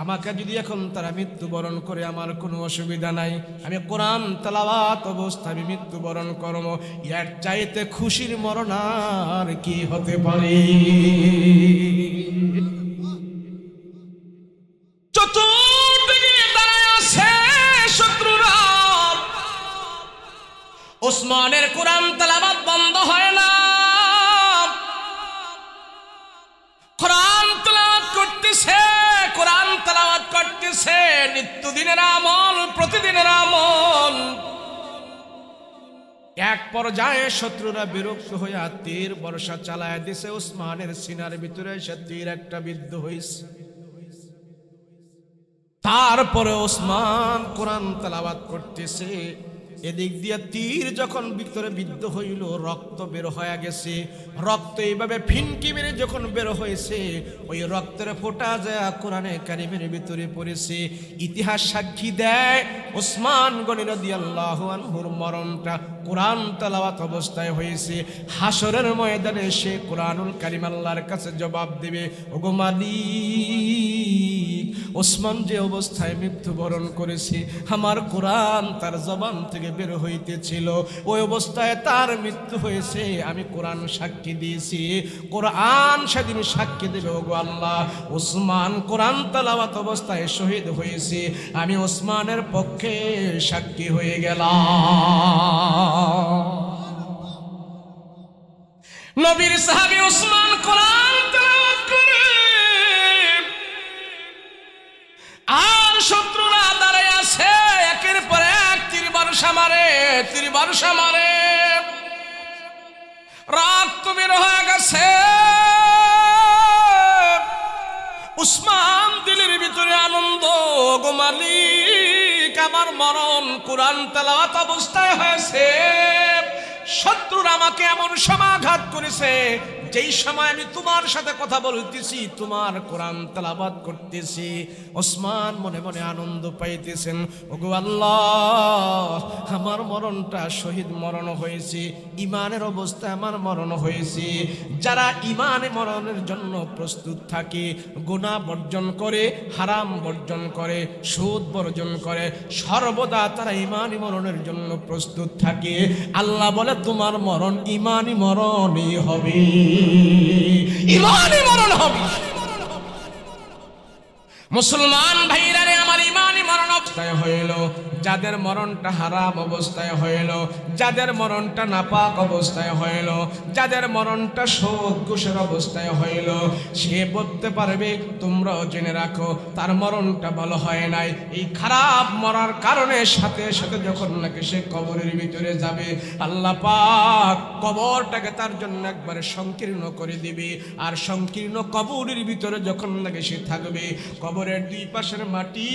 আমাকে যদি এখন তারা মৃত্যুবরণ করে আমার কোনো অসুবিধা নাই, আমি কোরআন তেলাওয়াত অবস্থায় আমি মৃত্যুবরণ করব, এর চাইতে খুশির মরণ আর কি হতে পারে। চতুর্দিকে দাঁড়ায় আছে শত্রুরা। উসমানের কোরআন তেলাওয়াত বন্ধ হয় না। কোরআন তেলাওয়াত করতেছে, কোরআন তেলাওয়াত করতেছে, নিত্যদিনের আমল, প্রতিদিনের আমল। এক পর্যায়ে শত্রুরা বিরক্ত হইয়া তীর বর্ষা চালায় দিছে। উসমানের সিনার ভিতরে সে তীর একটা বিদ্ধ হইছে। তারপরে উসমান কোরআন তেলাওয়াত করতেছে, এদিক দিয়ে তীর যখন ভিতরে বিদ্ধ হইল, রক্ত বের হয়ে গেছে। রক্ত এইভাবে ফিনকি মেরে যখন বের হয়েছে, ওই রক্তের ফোঁটা যায় কোরআনে কারিমের ভিতরে পড়েছে। ইতিহাস সাক্ষী দেয় উসমান গনি রাদিয়াল্লাহু আনহুর মরণটা কোরআন তেলাওয়াত অবস্থায় হয়েছে। হাসরের ময়দানে সে কোরআনুল কারিম আল্লাহর কাছে জবাব দেবে, ওগো মালিক, ওসমান যে অবস্থায় মৃত্যুবরণ করেছে, আমার কোরআন তার জবান থেকে বের হইতেছিল, ওই অবস্থায় তার মৃত্যু হয়েছে। আমি কোরআন সাক্ষী দিয়েছি, কোরআন সেদিন সাক্ষী দেবে, ওগো আল্লাহ ওসমান কোরআন তেলাওয়াত অবস্থায় শহীদ হয়েছে, আমি ওসমানের পক্ষে সাক্ষী হয়ে গেলাম। নবীর সাহাবী ওসমান কোরআন তেলাওয়াত করে, আর শত্রুরা দাঁড়ায় আছে, একের পর এক তীর বর্ষা মারে, তীর বর্ষা মারে, রক্ত বের হয়ে গেছে। উসমান দিলের ভিতরে আনন্দ, গো মালিক আমার মরণ কোরআন তেলাওয়াত অবস্থায় হয়েছে। শত্রুরা আমাকে এমন সমাঘাত করেছে, যেই সময় আমি তোমার সাথে কথা বলতেছি, তোমার কোরআন তেলাওয়াত করতেছি। ওসমান মনে মনে আনন্দ পাইতেছেন, ওগো আল্লাহ আমার মরণটা শহীদ মরণ হয়েছে, ইমানের অবস্থায় আমার মরণ হয়েছে। যারা ইমানে মরণের জন্য প্রস্তুত থাকে, গুনাহ বর্জন করে, হারাম বর্জন করে, সুদ বর্জন করে, সর্বদা তারা ইমানি মরণের জন্য প্রস্তুত থাকে। আল্লাহ বলে তোমার মরণ ইমানি মরণই হবে, ইমানি মরণ হবে। মুসলমান ভাইরা রে, আমার ইমানি মরণ অবস্থায় হইল, যাদের মরণটা হারাম অবস্থায় হইল, যাদের মরণটা নাপাক অবস্থায় হইল, যাদের মরণটা সুদ ঘুষের অবস্থায় হইল, সে বলতে পারবে তোমরাও জেনে রাখো তার মরণটা ভালো হয় নাই। এই খারাপ মরার কারণে সাথে সাথে যখন নাকি সে কবরের ভিতরে যাবে, আল্লাহ পাক কবরটাকে তার জন্য একবারে সংকীর্ণ করে দিবে। আর সংকীর্ণ কবরের ভিতরে যখন নাকি সে থাকবে, কবরের দুই পাশের মাটি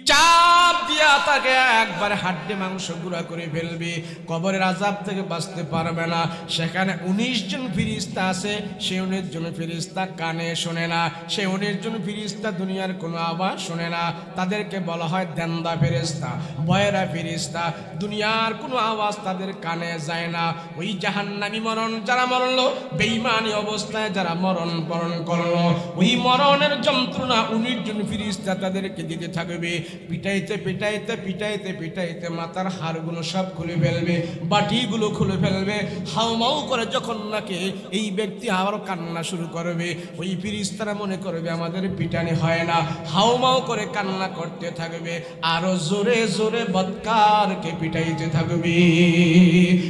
চাপ দিয়া তাকে একবার হাড্ডি মাংস গুঁড়া করে ফেলবে, কবরের আযাব থেকে বাঁচতে পারবে না। সেখানে 19 জন ফেরেশতা আছে, সে 19 জন ফেরেশতা কানে শোনে না, সে 19 জন ফেরেশতা দুনিয়ার কোনো আওয়াজ শোনে না। তাদেরকে বলা হয় দেন্দা ফেরেশতা, বয়রা ফেরেশতা, দুনিয়ার কোনো আওয়াজ তাদের কানে যায় না। ওই জাহান্নামী মরণ যারা মরলো, বেঈমানি অবস্থায় যারা মরণ বরণ করলো, ওই মরণের যন্ত্রণা 19 জন ফেরেশতা তাদেরকে দিতে থাকবে। পিটাইতে পিটাইতে পিটাইতে পিটাইতে মাথার হাড়গুলো সব খুলে ফেলবে, বাটিগুলো খুলে ফেলবে। হাউমাউ করে যখন নাকি এই ব্যক্তি আবার কান্না শুরু করবে, ওই ফেরেশতারা মনে করবে আমাদের পিটানি হয় না, হাউমাউ করে কান্না করতে থাকবে, আরো জোরে জোরে বদকারকে পিটাইতে থাকবে।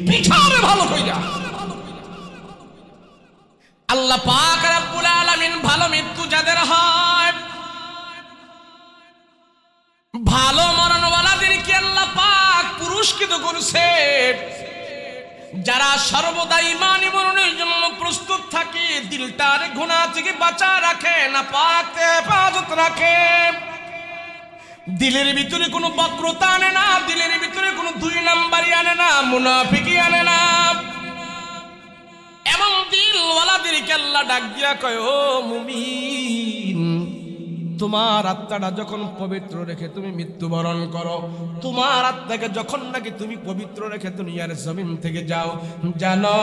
পিছারে ভালো কইরা আল্লাহ পাক রব্বুল আলামিন ভালো মৃত্যু যাদের হয়, ভালো মরণওয়ালাদেরকে আল্লাহ পাক পুরস্কৃত করেছে। যারা সর্বদা ইমানি মরণের জন্য প্রস্তুত থাকে, দিলটার গুনাহ থেকে বাঁচা রাখে, নাপাক হেফাজত রাখে, দিলের ভিতরে কোনো বক্রতা আনে না, দিলের ভিতরে কোনো দুই নাম্বারি আনে না, মুনাফিকি আনে না, এমন দিলওয়ালাদেরকে আল্লাহ ডাক দিয়া কয়, ও মুমিন তোমার আত্মাটা যখন পবিত্র রেখে তুমি মৃত্যুবরণ করো, তোমার আত্মাকে যখন নাকি তুমি পবিত্র রেখে দুনিয়ার জমিন থেকে যাও, জানো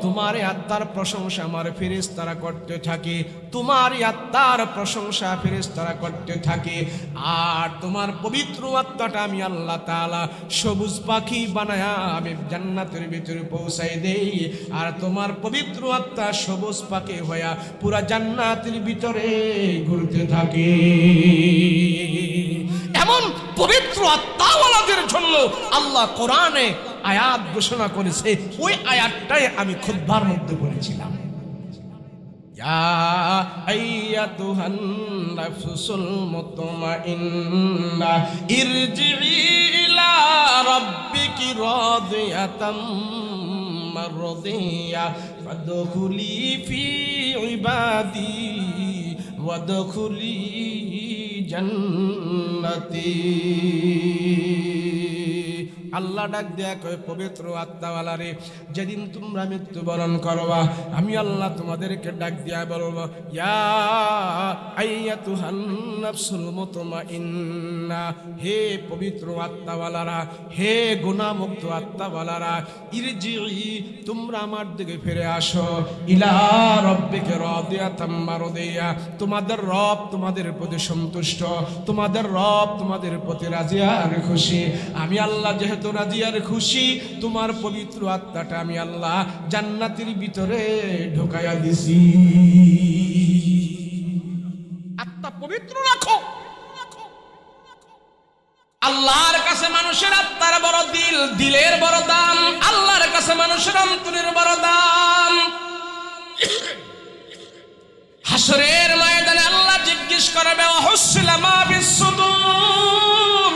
তোমার আত্মার প্রশংসা আমার ফেরেশতারা করতে থাকে, তোমার আত্মার প্রশংসা ফেরেশতারা করতে থাকে। আর তোমার পবিত্র আত্মাটা আমি আল্লাহ তাআলা সবুজ পাখি বানায়া আমি জান্নাতের ভিতরে পৌঁছাই দেই, আর তোমার পবিত্র আত্মা সবুজ পাখি হইয়া পুরা জান্নাতের ভিতরে ঘুরতে থাকে। এমন পবিত্র আত্মাওয়ালাদের জন্য আল্লাহ কোরআনে আয়াত ঘোষণা করেছে, ওই আয়াতটাই আমি খুতবার মধ্যে পড়েছিলাম। ইয়া আইয়াতুহান নাফসুল মুতমাইন্নাহ ইরজিই ইলা রাব্বিকি রাদিয়াতাম মারদিয়া ফাদখুলি ফি ইবাদি ওয়াদখুলি জান্নাতি। আল্লাহ ডাক দেয়া কয় পবিত্র আত্মাওয়ালা রে, যেদিন তোমরা মৃত্যুবরণ করবা আমি আল্লাহ তোমাদেরকে ডাক দিয়া বলবো, ইয়া আইয়াতুহান নাফসুল মুতমাইন্না, হে পবিত্র আত্মাওয়ালারা, হে গুনাহমুক্ত আত্মাওয়ালারা, ইরজিই, তোমরা আমার দিকে ফিরে আসো, ইলা রাব্বিকা রাদিয়াতাম মারদিয়া, তোমাদের রব তোমাদের প্রতি সন্তুষ্ট, তোমাদের রব তোমাদের প্রতি রাজি আর খুশি। আমি আল্লাহ যেহেতু রাজি আর খুশি, তোমার পবিত্র আত্মাটা আমি আল্লাহ জান্নাতের ভিতরে ঢোকায়া দিছি। আত্মা পবিত্র রাখো। আল্লাহর কাছে মানুষের আত্মার বড় দিল, দিলের বড় দাম। আল্লাহর কাছে মানুষের অন্তরের বড় দাম। হাসরের ময়দানে আল্লাহ জিজ্ঞেস করবে, ওয়াহুসিলা মা বিসসুদুর,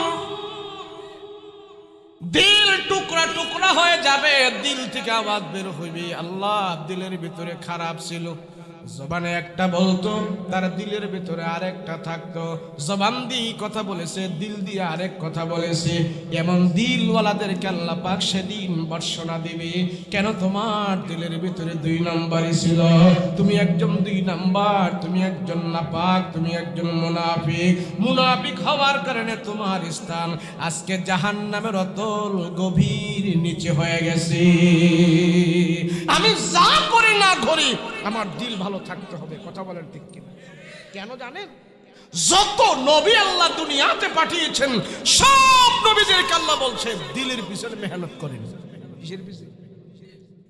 দিল টুকরা টুকরা হয়ে যাবে, দিল থেকে আওয়াজ বের হইবে, আল্লাহ দিলের ভিতরে খারাপ ছিল, জবানে একটা বলতো, তার দিলের ভিতরে আরেকটা থাকতো, জবান দিয়ে কথা বলেছে, দিল দিয়ে আরেক কথা বলেছে। এমন দিলওয়ালাদেরকে আল্লাহ পাক সেদিন বর্ষণা দিবে, কেন তোমার দিলের ভিতরে 2 নম্বরই ছিল, তুমি একজন 2 নাম্বার, তুমি একজন নাপাক, তুমি একজন মুনাফিক। মুনাফিক হওয়ার কারণে তোমার স্থান আজকে জাহান্নামের অতল গভীর নিচে হয়ে গেছে। আমি যা করি না করি আমার দিল ভালো থাকতে হবে। কথা বলেন ঠিক কিনা? কেন জানেন? যত নবী আল্লাহ দুনিয়াতে পাঠিয়েছেন সব নবীদেরকে আল্লাহ বলছে দিলের পিছনে মেহনত করেন। কিসের পিছনে?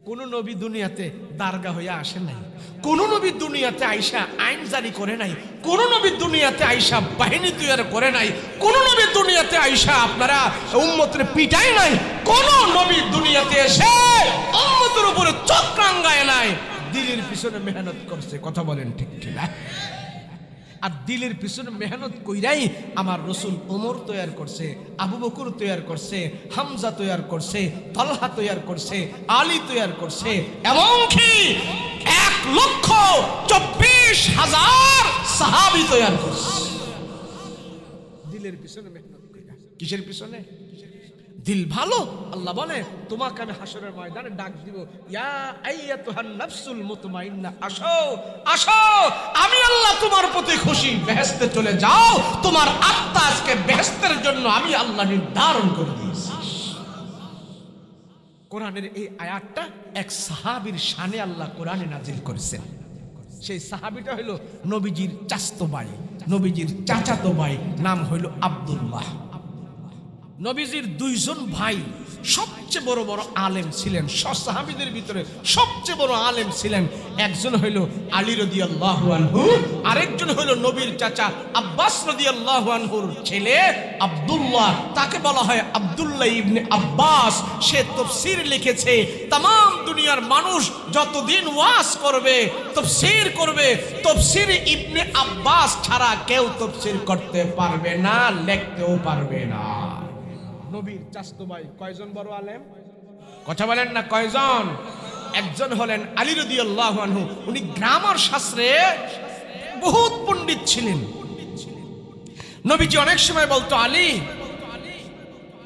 কোন নবী দুনিয়াতে দারগা হইয়া আসে নাই, কোন নবী দুনিয়াতে আইসা আইন জারি করে নাই, কোন নবী দুনিয়াতে আইসা বাহিনী তৈরি করে নাই, কোন নবী দুনিয়াতে আইসা আপনারা উম্মতের পিটাই নাই, কোন নবী দুনিয়াতে এসে উম্মতের উপরে চক্রাঙ্গায় নাই, দিলের পিছনে মেহনত করছে। কথা বলেন ঠিক কিনা? আর দিলের পিছনে মেহনত কইরাই আমার রসুল ওমর তৈয়ার করছে, আবু বকর তৈয়ার করছে, হামজা তৈয়ার করছে, তালহা তৈয়ার করছে, আলী তৈয়ার করছে, এমনকি 1,24,000 সাহাবী তৈয়ার করছে দিলের পিছনে মেহনত কইরা। কিসের পিছনে? দিল ভালো। আল্লাহ বলে তোমাকে আমি হাসরের ময়দানে ডাক দিব, ইয়া আইয়াতুহান নাফসুল মুতমাইন্না, আসো আসো, আমি আল্লাহ তোমার প্রতি খুশি, বেহেশতে চলে যাও। তোমার আত্মা আজকে বেহেশতের জন্য আমি আল্লাহ নির্ধারণ করে দিয়েছি। কোরআনের এই আয়াতটা এক সাহাবীর শানে আল্লাহ কোরআনে নাজিল করেছেন। সেই সাহাবীটা হলো নবীজির চাচাতো ভাই, নবীজির চাচাতো ভাই, নাম হইল আব্দুল্লাহ। নবীজির 2 জন ভাই সবচেয়ে বড় বড় আলেম ছিলেন, সাহাবীদের ভিতরে সবচেয়ে বড় আলেম ছিলেন। একজন হইল আলী রাদিয়াল্লাহু আনহু, আরেকজন হইল নবীর চাচা আব্বাস রাদিয়াল্লাহু আনহুর ছেলে আব্দুল্লাহ, তাকে বলা হয় আব্দুল্লাহ ইবনে আব্বাস। সে তাফসীর লিখেছে, तमाम দুনিয়ার মানুষ যতদিন ওয়াজ করবে, তাফসীর করবে, তাফসীর ইবনে আব্বাস ছাড়া কেউ তাফসীর করতে পারবে না, লিখতেও পারবে না। নবীর চাচাতো ভাই কয়জন বড় আলেম? কথা বলেন না কয়জন? একজন হলেন আলী রাদিয়াল্লাহু আনহু। উনি গ্রামার শাস্ত্রে বহুত পণ্ডিত ছিলেন। নবীজি অনেক সময় বলতো, আলী,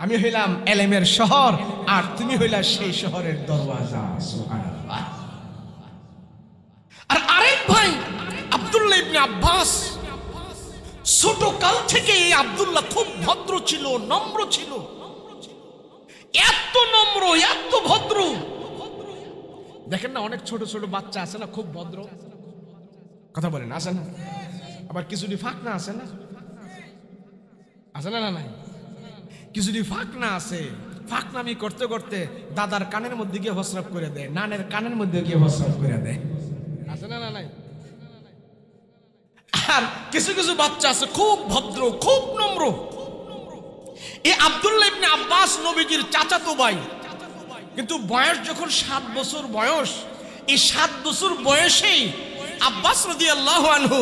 আমি হইলাম এলেমের শহর আর তুমি হইলা সেই শহরের দরওয়াজা। সুবহানাল্লাহ। আর আরেক ভাই আব্দুল্লাহ ইবনে আব্বাস, ছোট কাল থেকে আব্দুল্লাহ খুব ভদ্র ছিল, নম্র ছিল, এত নম্র, এত ভদ্র। দেখেন না অনেক ছোট ছোট বাচ্চা আছে না, খুব ভদ্র। কথা বলেন, আছে না? আবার কিছুটি ফাঁকনা আছে না, আছে না? না নাই, কিছুটি ফাঁকনা আছে। ফাঁকনামি করতে করতে দাদার কানের মধ্যে গিয়ে প্রস্রাব করে দেয়, নানের কানের মধ্যে গিয়ে প্রস্রাব করে দেয়, আছে না? না নাই। আর কিছু কিছু বাচ্চা আছে খুব ভদ্র, খুব নম্র। এই আব্দুল্লাহ ইবনে আব্বাস নবীজির চাচাতো ভাই, কিন্তু বয়স যখন 7 বছর বয়স, এই 7 বছর বয়সেই আব্বাস রাদিয়াল্লাহু আনহু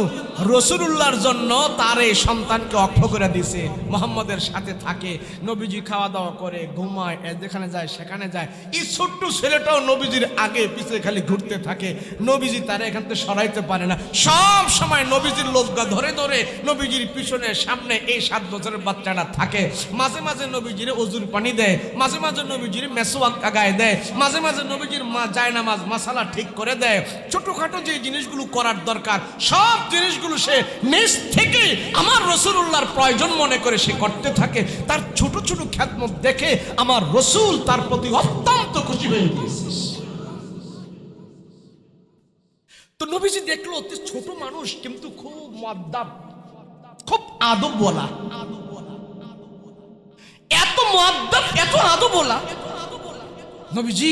রাসূলুল্লাহর জন্য তার এই সন্তানকে অক্ষ করে দিয়েছে, মুহাম্মদের সাথে থাকে, নবীজি খাওয়া দাওয়া করে, ঘুমায়, যেখানে যায় সেখানে যায়। এই ছোট্ট ছেলেটাও নবীজির আগে পিছে খালি ঘুরতে থাকে, নবীজি তারা এখান থেকে সরাইতে পারে না, সব সময় নবীজির লোকগা ধরে ধরে নবীজির পিছনে সামনে এই 7 বছরের বাচ্চাটা থাকে। মাঝে মাঝে নবীজির ওযুর পানি দেয়, মাঝে মাঝে নবীজির মেসওয়াক গায়ে দেয়, মাঝে মাঝে নবীজির জায়নামাজ মাসালা ঠিক করে দেয়। ছোটখাটো যে জিনিসগুলো করার দরকার সব জিনিসগুলো সে নিজ থেকে আমার রাসূলুল্লাহর প্রয়োজন মনে করে সে করতে থাকে। তার ছোট ছোট খেদমত দেখে আমার রাসূল তার প্রতি অত্যন্ত খুশি হয়ে গিয়েছে। তো নবীজি দেখলো অতি ছোট মানুষ কিন্তু খুব মুআদ্দাব, খুব আদব বলা, এত মুআদ্দাব, এত আদব বলা। নবীজি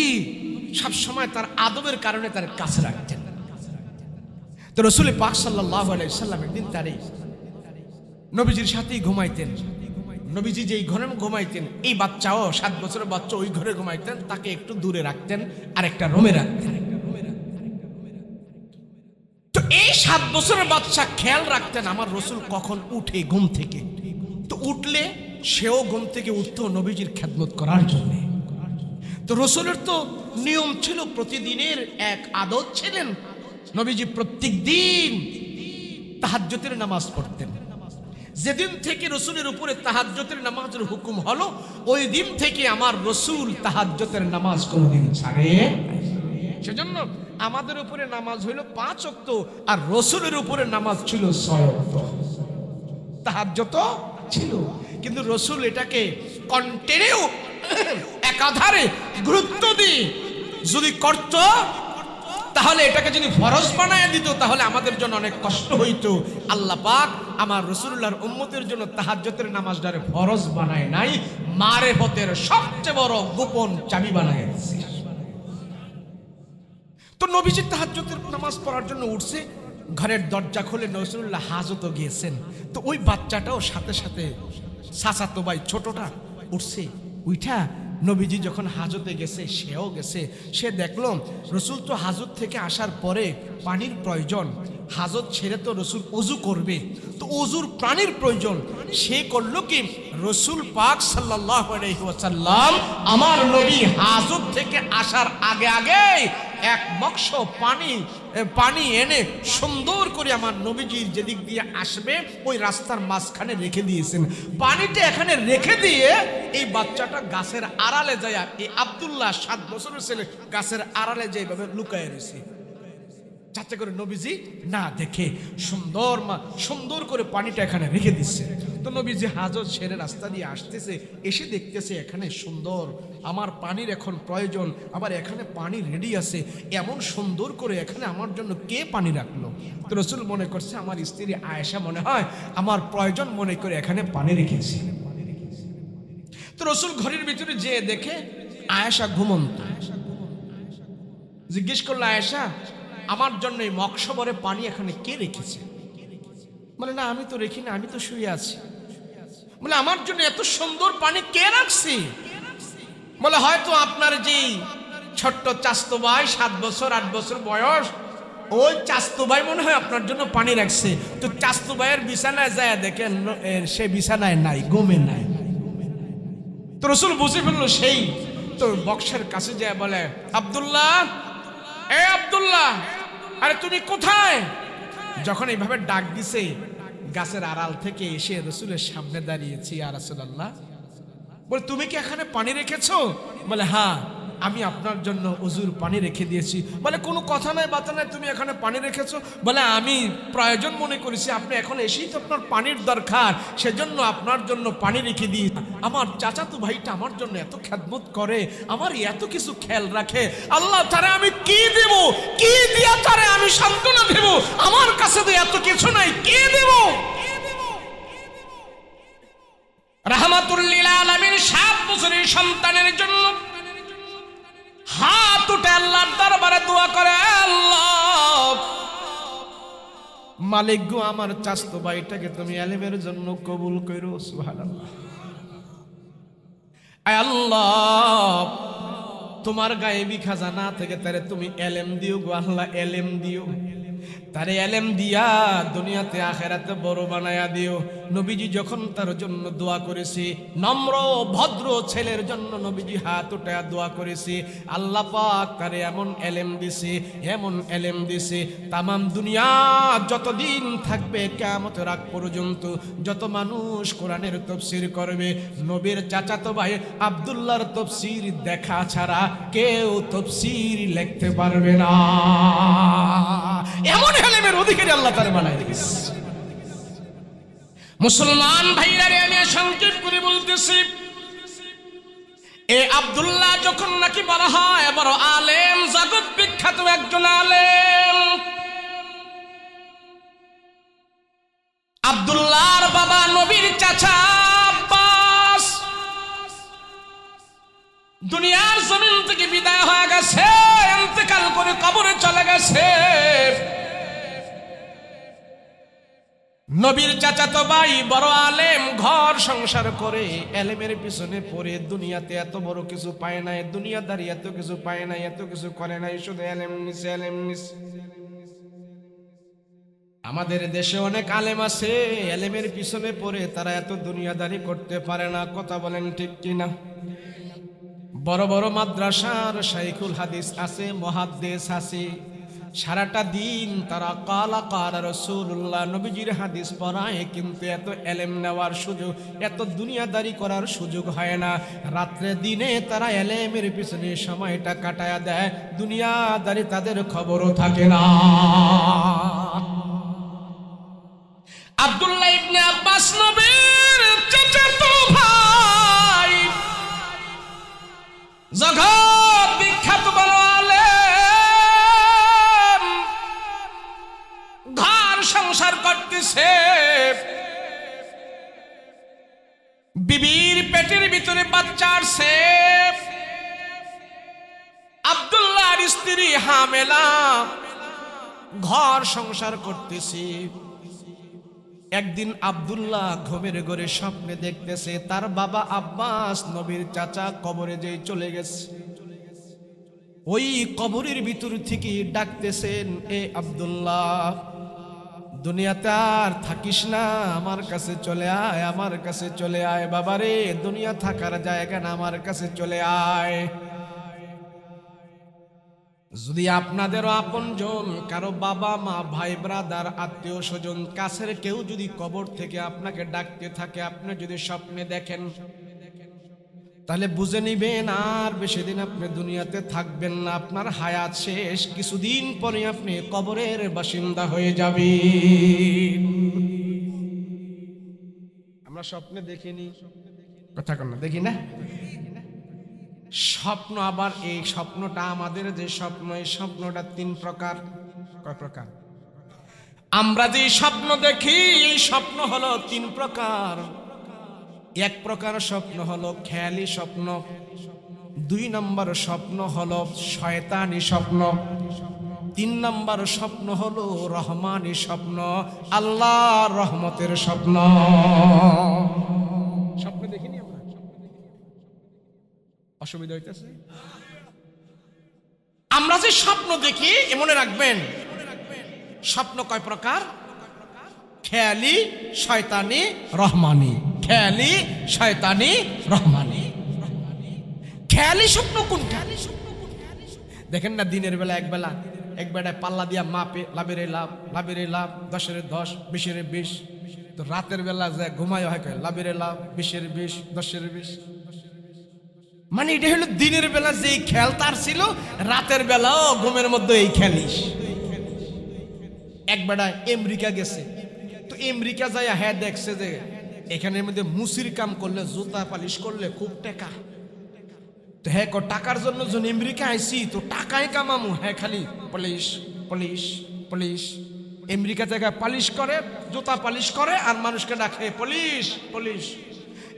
সব সময় তার আদবের কারণে তার কাছে রাখতেন। তো রাসূল পাক সাল্লাল্লাহু আলাইহি সাল্লাম একদিন তারে নবীজির সাথেই ঘুমাইতেন। নবীজি যেই ঘরে ঘুমাইতেন এই বাচ্চাও 7 বছরের বাচ্চা ওই ঘরে ঘুমাইতেন, তাকে একটু দূরে রাখতেন আর একটা রুমে রাখতেন। তো এই 7 বছরের বাচ্চা খেয়াল রাখতেন আমার রাসূল কখন উঠে ঘুম থেকে। তো উঠলে সেও ঘুম থেকে উঠতো নবীজির খেদমত করার জন্য। তো রাসূলের তো নিয়ম ছিল, প্রতিদিনের এক আদত ছিলেন, নবীজি প্রত্যেক দিন তাহাজ্জুদের নামাজ পড়তেন। যেদিন থেকে রাসূলের উপরে তাহাজ্জুদের নামাজের হুকুম হলো ওই দিন থেকে আমার রাসূল তাহাজ্জুদের নামাজ কোনদিন ছাড়ে। সেজন্য আমাদের উপরে নামাজ হইল 5 ওয়াক্ত আর রাসূলের উপরে নামাজ ছিল 6 ওয়াক্ত। তাহাজ্জুদ ছিল কিন্তু রাসূল এটাকে কন্টিনিউ একাধারে গুরুত্ব দিয়ে যদি করত, তাহলে এটাকে যদি ফরজ বানায় দিত তাহলে আমাদের জন্য অনেক কষ্ট হইতো। আল্লাহ পাক আমার রাসূলুল্লাহর উম্মতের জন্য তাহাজ্জুদের নামাজটারে ফরজ বানায় নাই, মারেফতের সবচেয়ে বড় গোপন চাবি বানায় দিয়েছে। তো নবীজি তাহাজ্জুদের নামাজ পড়ার জন্য উঠছে, ঘরের দরজা খুলে রাসূলুল্লাহ হাজতে গিয়েছেন। তো ওই বাচ্চাটাও সাথে সাথে চাচাতো ভাই ছোটটা উঠছে, উঠা নবীজি যখন হাজতে গেছে সেও গেছে। সে দেখলো রাসূল তো হাজত থেকে আসার পরে পানির প্রয়োজন, হাজত ছেড়ে তো রাসূল ওযু করবে, তো ওযুর পানির প্রয়োজন। সে করলো কি, রাসূল পাক সাল্লাল্লাহু আলাইহি ওয়াসাল্লাম আমার নবী হাজত থেকে আসার আগে আগে এক বক্স পানি এনে সুন্দর করে আমার নবীজির যেদিক দিয়ে আসবে ওই রাস্তার মাঝখানে রেখে দিয়েছেন। পানিটা এখানে রেখে দিয়ে এই বাচ্চাটা গাছের আড়ালে যায়, এই আব্দুল্লাহ 7 বছরের ছেলে গাছের আড়ালে যেভাবে লুকায় রয়েছে যাতে করে নবীজি না দেখে, সুন্দর করে পানিটা এখানে রেখে দিচ্ছে। তো নবীজি হাজত ছেড়ে রাস্তা দিয়ে আসতেছে, এসে দেখতেছে এখানে সুন্দর আমার পানির এখন প্রয়োজন, আবার এখানে পানি রেডি আছে, এমন সুন্দর করে এখানে আমার জন্য কে পানি রাখলো। তো রাসূল মনে করছে আমার স্ত্রী আয়েশা মনে হয় আমার প্রয়োজন মনে করে এখানে পানি রেখেছি। তো রাসূল ঘরের ভিতরে যেয়ে দেখে আয়েশা ঘুমন্ত। জিজ্ঞেস করলো, আয়েশা আমার জন্য এই মকসবরে পানি এখানে কে রেখেছে? বলে, না আমি তো রেখি না, আমি তো শুয়ে আছি। বলে, আমার জন্য এত সুন্দর পানি কে রাখছে? বলে, হয়তো আপনার যে ছোট্ট চাচতো ভাই 7 বছর 8 বছর বয়স, ওই চাচতো ভাই মনে হয় আপনার জন্য পানি রাখছে। তো চাচতো ভাইয়ের বিছানায় যায় দেখেন সে বিছানায় নাই, ঘুমে নাই। তো রাসূল বুঝে ফেললো সেই। তো বক্সের কাছে যায় বলে, আব্দুল্লাহ, এ আব্দুল্লাহ, আরে তুমি কোথায়? যখন এইভাবে ডাক দিছে গাছের আড়াল থেকে এসে রাসূলের সামনে দাঁড়িয়েছি, ইয়া রাসূলুল্লাহ। বলে, তুমি কি এখানে পানি রেখেছো? বলে, হ্যাঁ আমি আপনার জন্য ওযুর পানি রেখে দিয়েছি। বলে, কোনো কথা নাই বাতা নাই, তুমি এখানে পানি রেখেছো? বলে, আমি প্রয়োজন মনে করেছি, আপনি এখন এসেই তো আপনার পানির দরকার, সেজন্য আপনার জন্য পানি রেখে দিই। আমার চাচাতো ভাইটা আমার জন্য এত খেদমত করে, আমার এত কিছু খেয়াল রাখে, আল্লাহ তারে আমি কি দেব, কি দিয়া তারে আমি সান্ত্বনা দেব? আমার কাছে তো এত কিছু নাই, কি দেব? রাহমাতুল লিল আলামিন 7 বছরের সন্তানের জন্য হাত উঠে আল্লাহর দরবারে দোয়া করে, আল্লাহ মালিক গো, আমার চাচতো ভাইটাকে তুমি ইলমের জন্য কবুল করো। সুবহানাল্লাহ। আয় আল্লাহ, তোমার গায়েবী খাজানা থেকে তারে তুমি ইলম দিও গো আল্লাহ, ইলম দিও। তারে এলেম দিয়া দুনিয়াতে আখেরাতে বড় বানায়া দিও। নবীজি যখন তার জন্য দোয়া করেছে, নম্র ভদ্র ছেলের জন্য নবীজি হাত উঠায়া দোয়া করেছে, আল্লাহ পাক তারে এমন এলেম দিছে, এমন এলেম দিছে, তামাম দুনিয়া যতদিন থাকবে কিয়ামতের আগ পর্যন্ত যত মানুষ কোরআনের তাফসীর করবে, নবীর চাচাতো ভাই আব্দুল্লাহর তাফসীর দেখা ছাড়া কেউ তাফসীর লিখতে পারবে না। এমন এলেমের অধিকারী আল্লাহ তাআলা বানায় দিয়েছে। মুসলমান ভাইরা রে, আমি সংক্ষেপ করে বলতেছি, এ আব্দুল্লাহ যখন নাকি বড় হয়, বড় আলেম, জগৎ বিখ্যাত একজন আলেম। আব্দুল্লাহর বাবা নবীর চাচা আব্বাস দুনিয়ার জমিন থেকে বিদায় হয়ে গেছে, ইন্তেকাল করে কবরে চলে গেছে। নবীর চাচাতো ভাই বড় আলেম, ঘর সংসার করে এলেমের পিছনে পড়ে দুনিয়াতে এত বড় কিছু পায় নাই, দুনিয়াদারি এত কিছু পায় নাই, এত কিছু করে নাই, শুধু এলেম নিছে, এলেম নিছে। আমাদের দেশে অনেক আলেম আছে, এলেমের পিছনে পড়ে তারা এত দুনিয়াদারি করতে পারে না। কথা বলেন ঠিক কিনা? বড় বড় মাদ্রাসার শাইখুল হাদিস আছে, মুহাদ্দিস আছে, সারাটা দিন তারা কালা কালা রাসূলুল্লাহ নবীজির হাদিস পড়ায়, কিন্তু এত এলেম নেওয়ার সুযোগ, এত দুনিয়াদারি করার সুযোগ হয় না। রাত্রে দিনে তারা এলেমের পিছনে সময়টা কাটায়া দেয়, দুনিয়াদারি তাদের খবরও থাকে না। আব্দুল্লাহ ইবনে আব্বাস নবীর চাচাতো ভাই, জগৎ বিখ্যাত বড় আলেম, ঘর সংসার করতেছে, বিবির পেটের ভিতরে বাচ্চা আসছে, আব্দুল্লাহর স্ত্রী হামেলা, ঘর সংসার করতেছে। একদিন আব্দুল্লাহ ঘুমের ঘরে স্বপ্নে দেখতেছে তার বাবা আব্বাস নবীর চাচা কবরে যেই চলে গেছে, ওই কবরের ভিতর থেকে ডাকতেছেন, এ আব্দুল্লাহ, দুনিয়াতে আর থাকিস না, আমার কাছে চলে আয়, আমার কাছে চলে আয় বাবারে, দুনিয়া থাকার জায়গা না, আমার কাছে চলে আয়। যদি আপনাদেরও আপনজন, কারো বাবা মা ভাই ব্রাদার আত্মীয় স্বজন কাছের কেউ যদি কবর থেকে আপনাকে ডাকতে থাকে, আপনি যদি স্বপ্নে দেখেন, তাহলে বুঝে নিবেন আর বেশি দিন আপনি দুনিয়াতে থাকবেন না, আপনার হায়াত শেষ, কিছুদিন পরে আপনি কবরের বাসিন্দা হয়ে যাবেন। আমরা স্বপ্নে দেখিনি, কথা কন না, দেখি না স্বপ্ন। আবার এই স্বপ্নটা, আমাদের যে স্বপ্ন, এই স্বপ্নটা তিন প্রকার। কয় প্রকার? আমরা যে স্বপ্ন দেখি এই স্বপ্ন হলো তিন প্রকার। এক প্রকার স্বপ্ন হলো খেয়ালি স্বপ্ন, দুই নম্বর স্বপ্ন হলো শয়তানি স্বপ্ন, তিন নম্বর স্বপ্ন হলো রহমানি স্বপ্ন, আল্লাহর রহমতের স্বপ্ন। স্বপ্ন দেখিনি আমরা? অসুবিধা হইতেছে? আমরা যে স্বপ্ন দেখি, মনে রাখবেন স্বপ্ন কয় প্রকার? খেয়ালি, শয়তানি, রহমানি। খেয়ালি, শয়তানি, রহমানি। খেয়ালি স্বপ্ন কোনটা? দেখেন না, দিনের বেলা এক বেলায় পাল্লা দিয়া মাপে, লাভের লাভ, লাভের লাভ, 10-এর 10, 20-এর 20। তো রাতের বেলা যায় ঘুমায় হয়, লাভের লাভ, 20-এর 20, 10-এর 20। মানে এটা হলো দিনের বেলা যে খেল তার ছিল, রাতের বেলাও ঘুমের মধ্যে এই খেলিস। এক বেড়া আমেরিকা গেছে, তো আমেরিকা যায়, হ্যাঁ দেখছে যে এখানের মধ্যে মুসির কাম করলে, জুতা পালিশ করলে খুব টাকা। তো হ্যাঁ টাকার জন্য যখন আমেরিকা আইসি, তো টাকায় কামামু, হ্যাঁ খালি পলিশ পলিশ পলিশ। আমেরিকা জায়গায় পালিশ করে, জুতা পালিশ করে, আর মানুষকে ডাকে পলিশ পলিশ।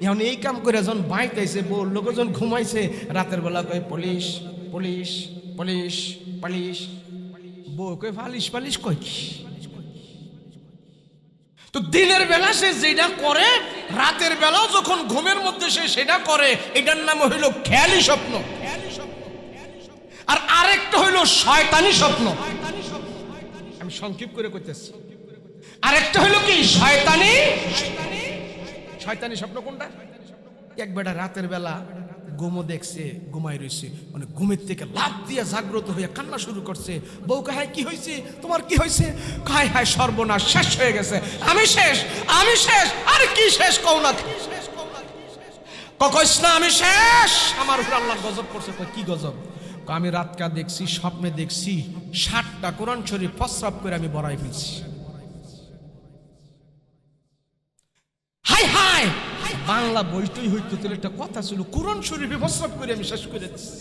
এখন এই কাম করে যখন বাইতেছে, বউ লোকজন ঘুমাইছে, রাতের বেলা কয় পলিশ পলিশ পলিশ পালিশ। বউ কয় পালিশ পালিশ কয় কি? তো দিনের বেলা সে যেটা করে, রাতের বেলাও যখন ঘুমের মধ্যে সে সেটা করে, এটার নাম হইল খেয়ালি স্বপ্ন। আর আরেকটা হইল শয়তানি স্বপ্ন। আমি আমি সংক্ষেপ করে কইতেছি। আরেকটা হলো কি শয়তানি। শয়তানি স্বপ্ন কোনটা? এক বেটা রাতের বেলা ঘুমো দেখছে, ঘুমাই রয়েছে, মানে ঘুমের থেকে লাফ দিয়ে জাগ্রত হয়ে কান্না শুরু করছে। বউকে, হায় কি হয়েছে তোমার, কি হয়েছে? হায় হায় সর্বনাশ, শেষ হয়ে গেছে, আমি শেষ, আমি শেষ। আরে কি শেষ কও না, কইস না আমি শেষ, আমার উপর আল্লাহ গজব করছে। কি গজব? আমি রাতকা দেখছি, স্বপ্নে দেখছি 60টা কোরআন শরীফ প্রস্রাব করে আমি বড়াই ফেলছি। হাই হাই, বাংলা বইটই হইতো তাহলে একটা কথা ছিল, কোরআন শরীফে প্রস্রাব করে আমি শেষ করে দিচ্ছি।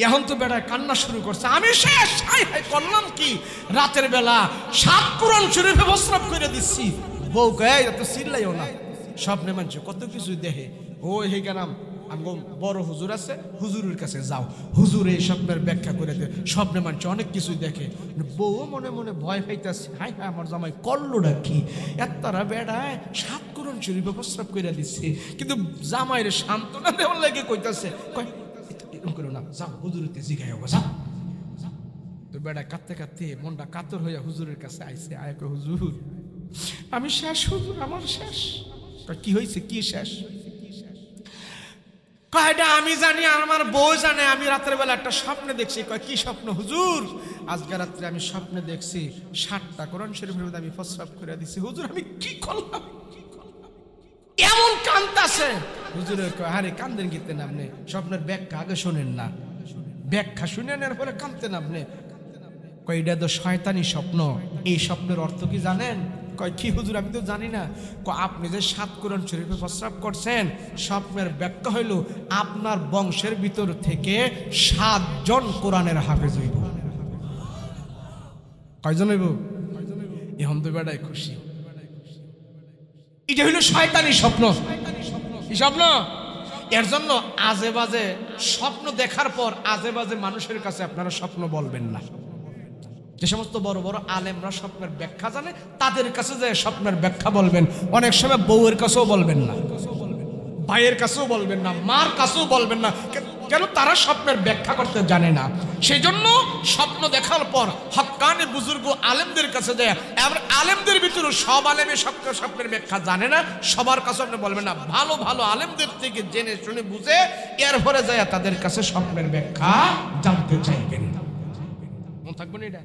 এখন তো বেড়ায় কান্না শুরু করছে, আমি শেষ। হাই হাই করলাম কি? রাতের বেলা 7 কোরআন শরীফে প্রস্রাব করে দিচ্ছি। বউ গায়ে এত চিল্লাইও না, স্বপ্নে মানছে কত কিছু দেখে। ও হে গেলাম, আমি বড় হুজুর আছে, হুজুরের কাছে যাও, হুজুর এই স্বপ্নের ব্যাখ্যা করে দে। স্বপ্নে মানছে অনেক কিছু দেখে। বউ মনে মনে ভয় পাইতেছে, হাই হাই আমার জামাই করলোটা কি? এতটা বেড়ায় 7 কোরআন শরীফে প্রস্রাব করে দিচ্ছে, কিন্তু জামাইরে সান্ত্বনা দেওয়ার লাগে কইতাছে, কয় এরকম করো না, যাও হুজুরেতে জিগাই হোক, যাও। তো বেড়া কাঁদতে কাঁদতে মনটা কাতর হইয়া হুজুরের কাছে আইছে। আয়কে, হুজুর আমি শেষ, হুজুর আমার শেষ। কি হয়েছে, কি শেষ? কয়টা আমি জানি আর আমার বউ জানে। আমি রাতের বেলা একটা স্বপ্নে দেখছি। কয় কি স্বপ্ন হুজুর? আজকে রাত্রে আমি স্বপ্নে দেখছি 7টা কোরআন শরীফের মধ্যে আমি প্রস্রাব করে দিছি। হুজুর আমি কি করলাম? এমন কাঁদতাছে। হুজুরের কয়, আরে কান্দেন গীতেন আপনি, স্বপ্নের ব্যাখ্যা আগে শোনেন না, ব্যাখ্যা শুনে নেওয়ার পরে কাঁদতেন আপনি। কয় এটা তো শয়তানি স্বপ্ন। এই স্বপ্নের অর্থ কি জানেন? কয় কি হুজুর আমি তো জানি না। আপনি যে 7 কোরআন শরীফে প্রস্রাব করছেন, স্বপ্নের ব্যাখ্যা হইল আপনার বংশের ভিতর থেকে 7 জন কোরআনের হাফেজ হইব। কয়জন হইব? এখন তো বেড়াই খুশি। এটা হইল শয়তানি স্বপ্ন। কি স্বপ্ন? এর জন্য আজে বাজে স্বপ্ন দেখার পর আজে বাজে মানুষের কাছে আপনারা স্বপ্ন বলবেন না। যে সমস্ত বড় বড় আলেমরা স্বপ্নের ব্যাখ্যা জানে তাদের কাছে যে স্বপ্নের ব্যাখ্যা বলবেন। অনেক সময় বউয়ের কাছেও বলবেন না, ভাইয়ের কাছেও বলবেন না, মার কাছেও বলবেন না। কেন? তারা স্বপ্নের ব্যাখ্যা করতে জানে না। সেই জন্য স্বপ্ন দেখার পর হক্কানি বুজুর্গ আলেমদের কাছে যায়। এবার আলেমদের ভিতরে সব আলেমে স্বপ্নের ব্যাখ্যা জানে না, সবার কাছে আপনি বলবেন না। ভালো ভালো আলেমদের থেকে জেনে শুনে বুঝে এরপরে যায় তাদের কাছে স্বপ্নের ব্যাখ্যা জানতে চাইবেন। মনে থাকবেন এটা।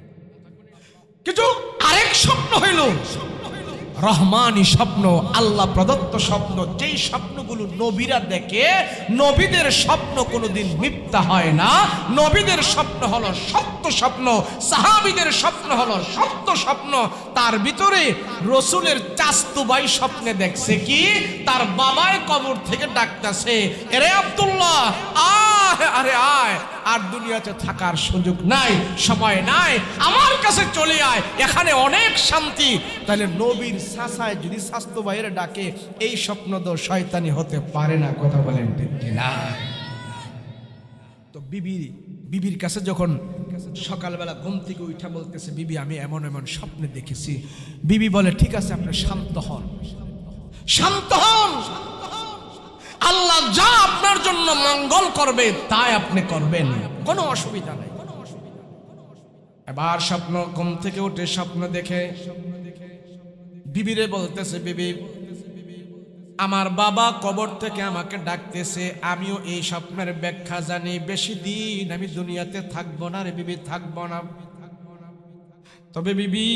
কিন্তু আরেক স্বপ্ন হইল রহমানি স্বপ্ন, আল্লাহ প্রদত্ত স্বপ্ন। যেই স্বপ্নগুলো নবীরা দেখে, নবীদের স্বপ্ন কোনোদিন মিথ্যা হয় না। নবীদের স্বপ্ন হলো সত্য স্বপ্ন, সাহাবীদের স্বপ্ন হলো সত্য স্বপ্ন। তার ভিতরে রসুলের চাচতো ভাই স্বপ্নে দেখছে কি, তার বাবাই কবর থেকে ডাকতেছে, এরে আব্দুল্লাহ আয়, আরে আয়, আর দুনিয়াতে থাকার সুযোগ নাই, সময় নাই, আমার কাছে চলে আয়, এখানে অনেক শান্তি। তাহলে নবীর চাচায় যদি স্বাস্থ্য ভাইয়ের ডাকে, এই স্বপ্ন তো শয়তানি হতে পারে না। কথা বলেন ঠিক কিনা? তো বিবির কাছে যখন সকালবেলা ঘুম থেকে উঠা বলতেছে, বিবি আমি এমন এমন স্বপ্নে দেখেছি। বিবি বলে, ঠিক আছে আপনি শান্ত হন, শান্ত হন, আল্লাহ যা আপনার জন্য মঙ্গল করবে তাই আপনি করবেন, কোনো অসুবিধা নেই। এবার স্বপ্ন, ঘুম থেকে উঠে স্বপ্ন দেখে বিবিরে বলতেছে, বিবি আমার বাবা কবর থেকে আমাকে ডাকতেছে, আমিও এই স্বপ্নের ব্যাখ্যা জানি, বেশি দিন আমি দুনিয়াতে থাকবো না রে বিবি, থাকবো না। তবে বিবি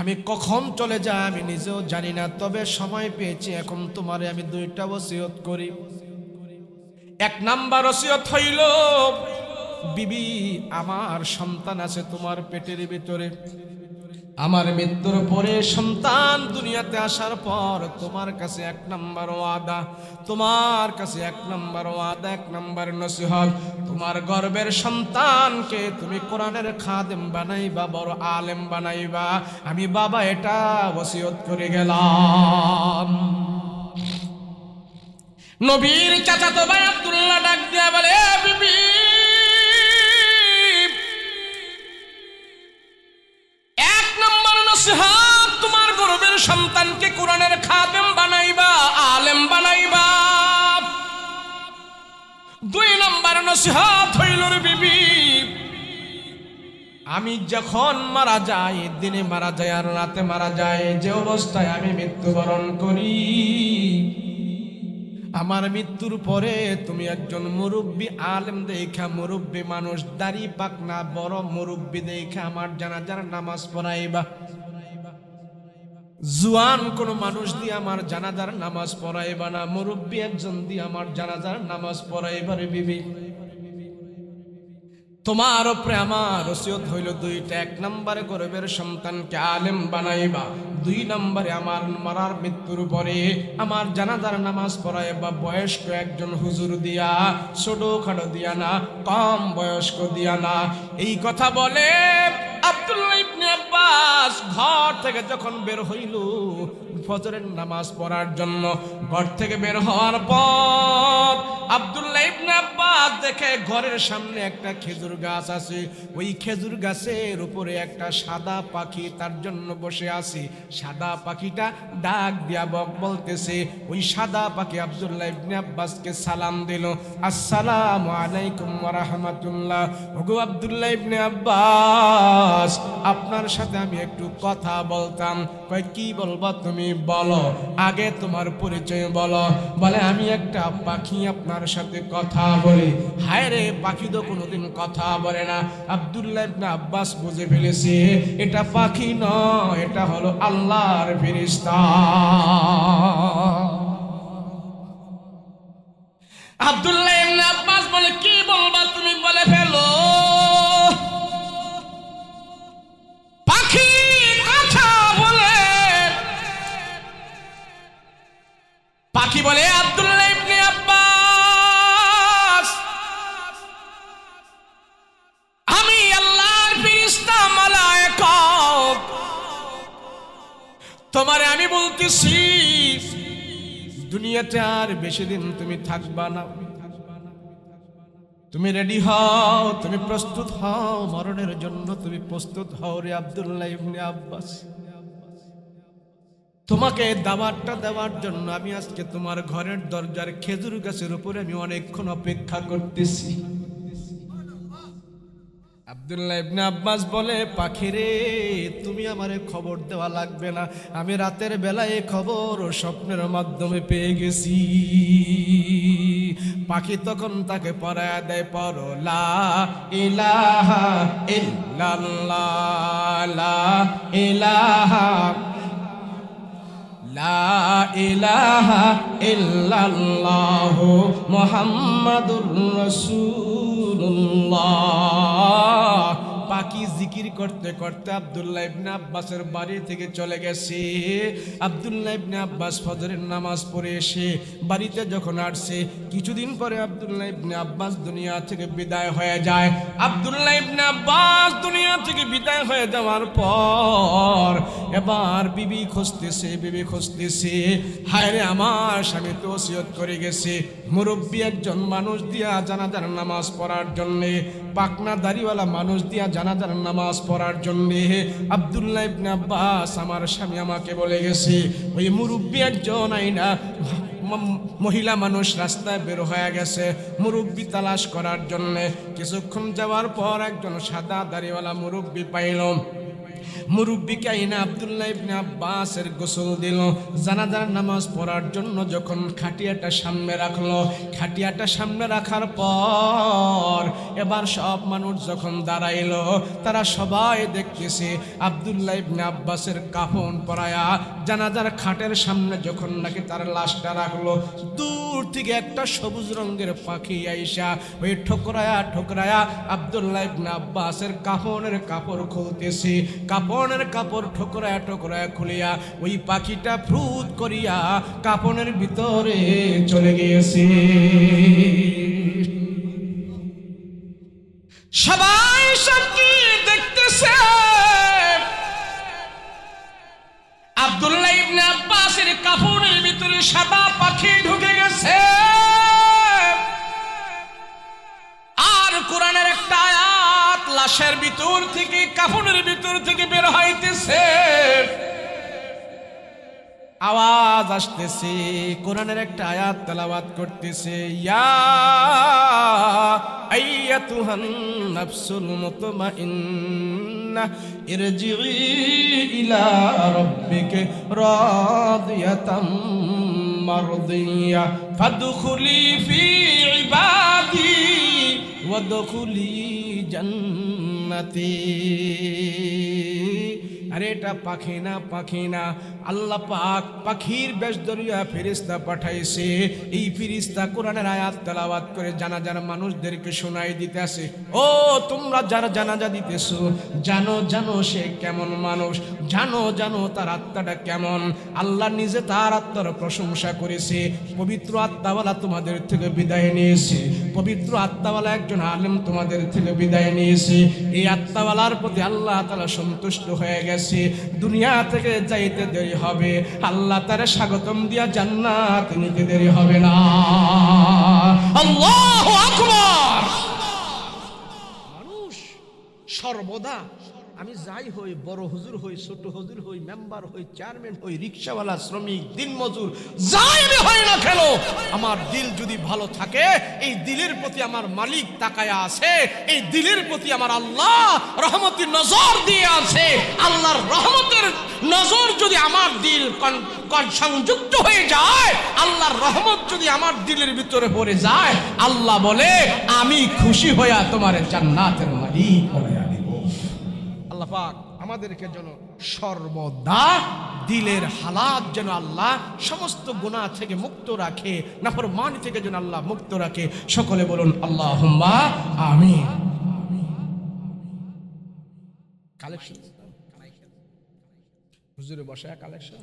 আমি কখন চলে যাই আমি নিজেও জানি না, তবে সময় পেয়েছি, এখন তোমারে আমি 2টা ওসিয়ত করি। 1 নাম্বার ওসিয়ত হইল, বিবি আমার সন্তান আছে তোমার পেটের ভিতরে, আমার মৃত্যুর পরে সন্তান দুনিয়াতে আসার পর তোমার কাছে 1 নাম্বার ওয়াদা, তোমার কাছে 1 নাম্বার ওয়াদা, 1 নাম্বার নসিহত, তোমার গর্বের সন্তানকে তুমি কোরআনের খাদেম বানাইবা, বড় আলেম বানাইবা। আমি বাবা এটা ওসিয়ত করে গেলাম। নবীর চাচাতো ভাই আব্দুল্লাহ ডাক দিয়া বলে, বিবি তোমার গর্বের সন্তানকে কোরআনের খাদেম বানাইবা, আলেম বানাইবা। 2 নাম্বার নসিহত হইল রে বিবি, আমি যখন মারা যাই, দিনে মারা যায় আর রাতে মারা যায়, যে অবস্থায় আমি মৃত্যুবরণ করি, আমার মৃত্যুর পরে তুমি একজন মুরব্বী আলেম দেখা, মুরব্বী মানুষ, দাড়ি পাকনা বড় মুরব্বী দেখা আমার জানাজার নামাজ পড়াইবা। জুয়ান কোন মানুষ দিয়ে আমার জানাজার নামাজ পড়াইবা না, মুরব্বী একজন দিয়ে আমার জানাজার নামাজ পড়াইবারে বিবি। তোমার উপরে আমার ওসিয়ত হইল দুইটা, এক নম্বরে গর্বের সন্তানকে আলেম বানাইবা, দুই নম্বরে আমার মারার মৃত্যুর পরে আমার জানাজার নামাজ পড়াইবা বয়স্ক একজন হুজুর দিয়া, ছোট খাটো দিয়া না, কম বয়স্ক দিয়া না। এই কথা বলে আব্দুল্লাহ ইবনে আব্বাস ঘর থেকে যখন বের হইল ফজরের নামাজ পড়ার জন্য, ঘর থেকে বের হওয়ার পর আব্দুল্লাহ ইবনে আব্বাস দেখে ঘরের সামনে একটা খেজুর গাছ আছে, ওই খেজুর গাছের উপরে একটা সাদা পাখি তার জন্য বসে আছে। সাদা পাখিটা ডাক দিয়া বলতেছে, ওই সাদা পাখি আব্দুল্লাহ ইবনে আব্বাসকে সালাম দিল, আসসালামু আলাইকুম ওয়া রাহমাতুল্লাহ। ওগো আব্দুল্লাহ ইবনে আব্বাস, আপনার সাথে আমি একটু কথা বলতাম। কয় কি বলবো তুমি বলো, আগে তোমার পরিচয় বলো। বলে আমি একটা পাখি, আপনার সাথে কথা বলি। হায় রে, পাখি তো কোনোদিন কথা বলে না। আব্দুল্লাহ ইবনে আব্বাস বুঝে ফেলেছে এটা পাখি নয়, এটা হলো আল্লাহর ফেরেশতা। আব্দুল্লাহ ইবনে আব্বাস বলে কি বলবা তুমি, বলে ফেলো। পাখি কথা বলে, পাখি বলে আব্দুল্লাহ ইবনে আব্বাস, আমি আল্লাহর ফেরেশতা মালায়েকা, তোমারে আমি বলতেছি দুনিয়াতে আর বেশি দিন তুমি থাকবা না। তুমি রেডি হও, তুমি প্রস্তুত হও, মরণের জন্য তুমি প্রস্তুত হও রে আব্দুল্লাহ ইবনে আব্বাস। তোমাকে দাওয়াতটা দেওয়ার জন্য আমি আজকে তোমার ঘরের দরজার খেজুর গাছের উপরে আমি অনেকক্ষণ অপেক্ষা করতেছি। আব্দুল্লাহ ইবনে আব্বাস বলে পাখি রে, তুমি আমারে খবর দেওয়া লাগবে না, আমি রাতের বেলায় খবর স্বপ্নের মাধ্যমে পেয়ে গেছি। পাখি তখন তাকে পড়ায় দেয়, পড়ো লা ইলাহা ইল্লাল্লাহ, লা ইলাহা, লা ইলাহা ইল্লাল্লাহু মুহাম্মাদুর রাসূলুল্লাহ। পাখি জিকির করতে করতে আব্দুল্লাহ ইবনে আব্বাসের বাড়ি থেকে চলে গেছে। আব্দুল্লাহ ইবনে আব্বাস ফজরের নামাজ পড়ে এসে বাড়িতে যখন আসছে, কিছুদিন পরে আব্দুল্লাহ ইবনে আব্বাস দুনিয়া থেকে বিদায় হয়ে যায়। আব্দুল্লাহ ইবনে আব্বাস দুনিয়া থেকে বিদায় হয়ে যাওয়ার পর এবার বিবি খুঁজতেছে, বিবি খুঁজতেছে, হায় রে আমার স্বামী তো ওসিয়ত করে গেছে মুরব্বী একজন মানুষ দিয়া জানাজার নামাজ পড়ার জন্যে, পাকনা দাড়িওয়ালা মানুষ দিয়া জানাজার নামাজ পড়ার জন্যে। আব্দুল্লাহ ইবনে আব্বাস আমার স্বামী আমাকে বলে গেছে ওই মুরব্বী একজন আইনা মহিলা মানুষ রাস্তায় বের হয়ে গেছে মুরব্বী তালাশ করার জন্যে। কিছুক্ষণ যাওয়ার পর একজন সাদা দাড়িওয়ালা মুরব্বী পাইল। মুরব্বীকে আইনা আব্দুল্লাহ ইবনে আব্বাসের গোসল দিল। জানাজার নামাজ পড়ার জন্য যখন খাটিয়াটা সামনে রাখলো, খাটিয়াটা সামনে রাখার পর এবার সব মানুষ যখন দাঁড়াইলো, তারা সবাই দেখতেছে আব্দুল্লাহ ইবনে আব্বাসের কাফন পরায়া জানাজার খাটের সামনে যখন নাকি তার লাশটা রাখলো, দূর থেকে একটা সবুজ রঙের পাখি আইসা ওই ঠোকরায়া ঠোকরায়া আব্দুল্লাহ ইবনে আব্বাসের কাফনের কাপড় খুলতেছে। কাপনের কাপড় ঠোকরায়া ঠোকরায়া খুলিয়া ওই পাখিটা ফ্রুত করিয়া কাপনের ভিতরে চলে গিয়েছে। সবাই সাক্ষী দেখতেছে আব্দুল্লাহ ইবনে আব্বাসের কাপনের ভিতরে সাদা পাখি ঢুকে গেছে। আর কোরআনের একটা আয়াত লাশের ভিতর থেকে, কাফনের ভিতর থেকে বের হইতেছে, আওয়াজ আসতেছে, কোরআনের একটা আয়াত তেলাওয়াত করতেছে, ইয়া আইয়াতুহান নাফসুল মুতমাইন্না ইরজিই ইলা রাব্বিকা রাদিয়াতাম মারদিয়া ফাদখুলি ফি ইবাদি ওয়াদখুলি জান্নাতি। আরে এটা পাখি না, পাখি না, আল্লাহ পাক পাখির বেশ ধরিয়া ফেরেশতা পাঠাইছে। এই ফেরেশতা কোরআনের আয়াত তেলাওয়াত করে জানাজার মানুষদেরকে শোনাই দিতেছে, ও তোমরা যারা জানাজা দিতেছো, জানো জানো সে কেমন মানুষ, জানো জানো তার আত্মাটা কেমন। আল্লাহ নিজে তার আত্মার প্রশংসা করেছে। পবিত্র আত্মাওয়ালা তোমাদের থেকে বিদায় নিয়েছে, পবিত্র আত্মাওয়ালা একজন আলেম তোমাদের থেকে বিদায় নিয়েছে। এই আত্মাওয়ালার প্রতি আল্লাহ তাআলা সন্তুষ্ট হয়ে গেছে। দুনিয়া থেকে যাইতে দেরি হবে, আল্লাহ তারে স্বাগতম দিয়া জান্নাত নিতে দেরি হবে না। আল্লাহু আকবার। মানুষ সর্বদা, আমি যাই হই, বড় হুজুর হই, ছোট হুজুর হই, মেম্বার হই, চেয়ারম্যান হই, রিকশাওয়ালা, শ্রমিক, দিনমজুর, যাই আমি হই না কেন, আমার দিল যদি ভালো থাকে, এই দিলের প্রতি আমার মালিক তাকায়া আছে, এই দিলের প্রতি আমার আল্লাহ রহমতের নজর দিয়ে আছে। আল্লাহর রহমতের নজর যদি আমার দিল সংযুক্ত হয়ে যায়, আল্লাহর রহমত যদি আমার দিলের ভিতরে পড়ে যায়, আল্লাহ বলে আমি খুশি হইয়া তোমার জান্নাতের মালিক বানায়া দিব। আল্লাহ পাক আমাদেরকে যেন সর্বদা দিলের হালাত যেন আল্লাহ সমস্ত গুনাহ থেকে মুক্ত রাখে, নাফরমানি থেকে যেন আল্লাহ মুক্ত রাখে। সকলে বলুন আল্লাহুম্মা আমিন। কালেকশন হুজুরে বসায় কালেকশন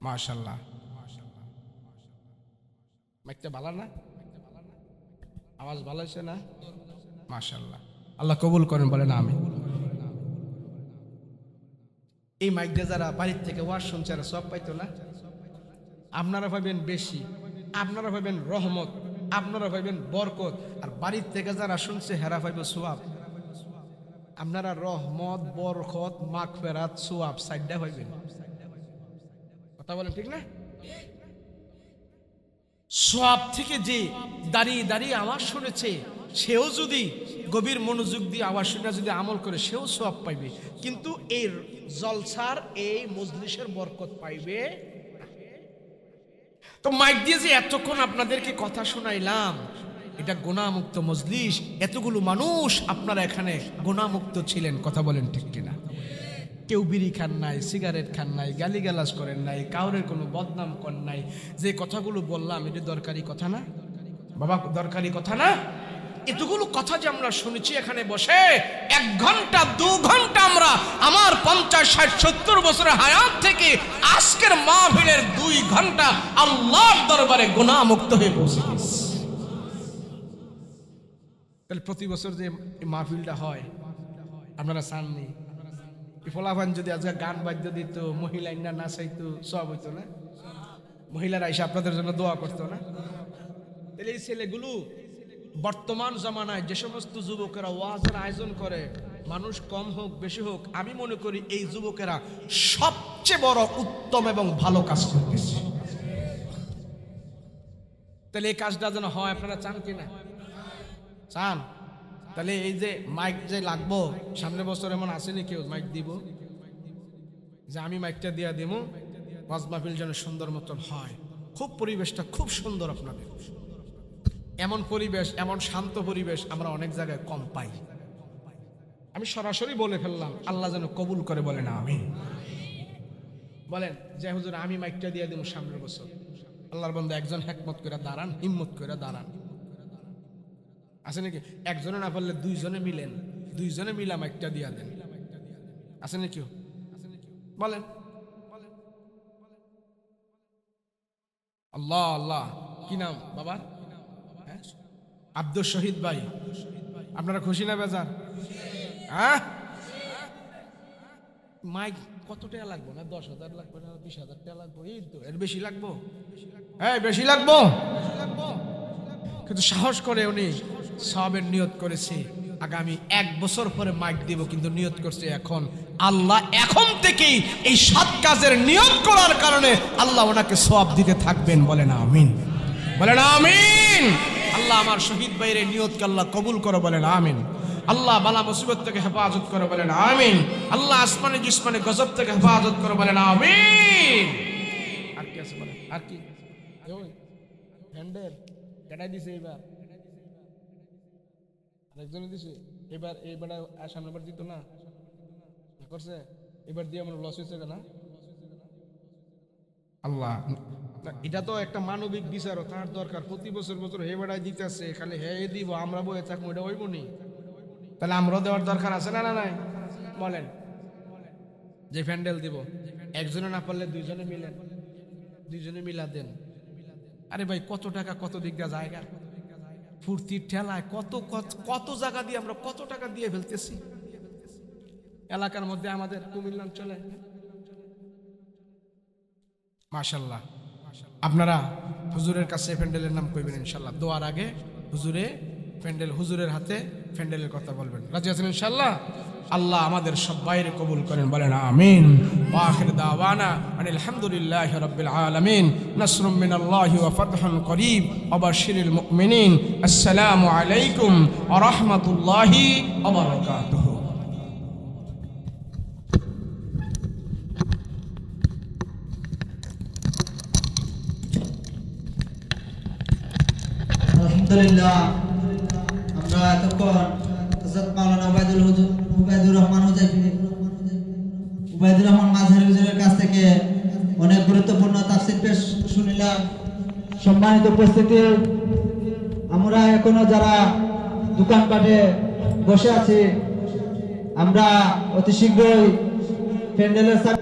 মাশাআল্লাহ। মাইকটা ভালো না, আওয়াজ ভালো হয়েছে না? মাশাআল্লাহ, আল্লাহ কবুল করেন, বলেন আমিন। এই মাইকটা যারা বাড়ির থেকে ওয়াজ শুনছে এরা সব পাইতো না? আপনারা পাইবেন বেশি, আপনারা পাইবেন রহমত, আপনারা পাইবেন বরকত, আর বাড়ির থেকে যারা শুনছে হেরা পাইবে সোয়াব। আপনারা রহমত, বরকত, মাগফিরাত, সোয়াব সাইডটা পাইবেন। কথা বলেন ঠিক না? সোয়াব থেকে যে দাঁড়িয়ে দাঁড়িয়ে আওয়াজ শুনেছে, সেও যদি গভীর মনোযোগ দিয়ে আওয়াজ শুনে যদি আমল করে, সেও সোয়াব পাইবে। কিন্তু এই জলসার, এই মজলিসের বরকত পাইবে। তো মাইক দিয়ে যে এতক্ষণ আপনাদেরকে কথা শোনাইলাম, এটা গুনাহমুক্ত মজলিস। এতগুলো মানুষ আপনারা এখানে গুনাহমুক্ত ছিলেন। কথা বলেন ঠিক কিনা? কেউ বিড়ি খান নাই, সিগারেট খান নাই, গালিগালাজ করেন নাই, কাউরের কোনো বদনাম করেন নাই। যে কথাগুলো বললাম, এটা দরকারি কথা না বাবা? দরকারি কথা না? এতগুলো কথা যে আমরা শুনেছি এখানে বসে, 1 ঘন্টা 2 ঘন্টা আমরা আমার 50, 60, 70 বছরের হায়াত থেকে আজকের মাহফিলের 2 ঘন্টা আল্লাহর দরবারে গুনাহমুক্ত হয়ে পৌঁছে গেছি। তাহলে প্রতি বছর যে মাহফিলটা হয়, আপনারা চাননি? ফলাফান যদি আজকে গান বাদ্য দিত, মহিলা না চাইতো, সব হইতো না? মহিলারা এসে আপনাদের জন্য দোয়া করতো না? তাহলে এই ছেলেগুলো বর্তমান জামানায় যে সমস্ত যুবকেরা ওয়াজের আয়োজন করে, মানুষ কম হোক বেশি হোক, আমি মনে করি এই যুবকেরা সবচেয়ে বড় উত্তম এবং ভালো কাজ করতেছে। তাহলে এই কাজটা যেন হয়, আপনারা চান কিনা? চান? তাহলে এই যে মাইক যে লাগবো, সামনের বছর এমন আসেনি কেউ মাইক দিব যে আমি মাইকটা দিয়া দিব, ওয়াজ মাহফিল যেন সুন্দর মতন হয়। খুব পরিবেশটা খুব সুন্দর আপনাদের। এমন পরিবেশ, এমন শান্ত পরিবেশ আমরা অনেক জায়গায় কম পাই। আমি সরাসরি বলে ফেললাম, আল্লাহ যেন কবুল করে, বলেন আমিন। বলেন যে হুজুর আমি মাইকটা দিয়ে দিব সামনের বছর। আল্লাহর বান্দা একজন হিকমত করে দাঁড়ান, হিম্মত করে দাঁড়ান। আছে নাকি? একজনে না পারলে 2 জনে মিলেন, 2 জনে মিলা মাইকটা দিয়া দেন। আছে নাকি? বলেন আল্লাহ আল্লাহ। কি নাম বাবা? আব্দুল শহীদ ভাই। আপনারা খুশি না বেজার? হ্যাঁ? মাইক কত টাকা লাগবে? না 10,000 লাগবে, না 20,000 টাকা লাগবে? এই তো, এর বেশি লাগবো? হ্যাঁ বেশি লাগবো। কিন্তু সাহস করে উনি সবের নিয়ত করেছে, আগামী 1 বছর পরে মাইক দিব, কিন্তু নিয়ত করছে এখন। আল্লাহ এখন থেকেই এই সৎ কাজের নিয়ত করার কারণে আল্লাহ ওনাকে সওয়াব দিতে থাকবেন, বলেন আমিন। বলেন আমিন। আল্লাহ আমার শহীদ ভাইয়ের নিয়তকে আল্লাহ কবুল করো, বলেন আমিন। আল্লাহ বালা মুসিবত থেকে হেফাজত করো, বলেন আমিন। আল্লাহ আসমানে জিসমানে গজব থেকে হেফাজত করো, বলেন আমিন। আর কি আছে বলেন, আর কি? হ্যান্ডেল কেটাই দিছে এবার, আরেকজনে দিছে এবার। এইবার সামনেবার দিত না করছে, এবার দিয়ে আমার লস হয়েছে না। আল্লাহ, এটা তো একটা মানবিক বিচারও তার দরকার। প্রতি বছর বছর হে বেড়ায় দিতেছে, খালি হে দিব, আমরা বয়ে থাকবো, এটা হইব নি? তাহলে আমরাও দেওয়ার দরকার আছে না? না নাই বলেন। যে প্যান্ডেল দিব, একজনে না পারলে দুইজনে মিলেন, দুইজনে মিলা দেন। আরে ভাই কত টাকা কত দিক দিয়ে জায়গা, ফুর্তির ঠেলায় কত কত জায়গা দিয়ে আমরা কত টাকা দিয়ে ফেলতেছি এলাকার মধ্যে, আমাদের কুমিল্লা অঞ্চলে। মাশাআল্লাহ, আপনারা হুজুরের কাছে প্যান্ডেলের নাম কইবেন ইনশাআল্লাহ। দোয়ার আগে হুজুরে প্যান্ডেল, হুজুরের হাতে প্যান্ডেলের কথা বলবেন। রাজি আছেন ইনশাআল্লাহ? আল্লাহ আমাদের সবাইকে কবুল করেন, বলেন আমিন। ওয়া আখির দাওয়ানা আনিল হামদুলিল্লাহি রাব্বিল আলামিন। নাসরুম মিনাল্লাহি ওয়া ফাতহুন করিব ওয়া বাশশিরিল মুমিনিন। আসসালামু আলাইকুম ওয়া রাহমাতুল্লাহি ওয়া বারাকাতুহু। আলহামদুলিল্লাহ, আমরা এতক্ষণ হযরত মাওলানা উবাইদুর রহমান মাঝহারি হুজুরের কাছ থেকে অনেক গুরুত্বপূর্ণ তাফসীর পেশ শুনিলাম। সম্মানিত উপস্থিতি, আমরা এখনো যারা দোকানপাটে বসে আছি, আমরা অতি শীঘ্রই প্যান্ডেলের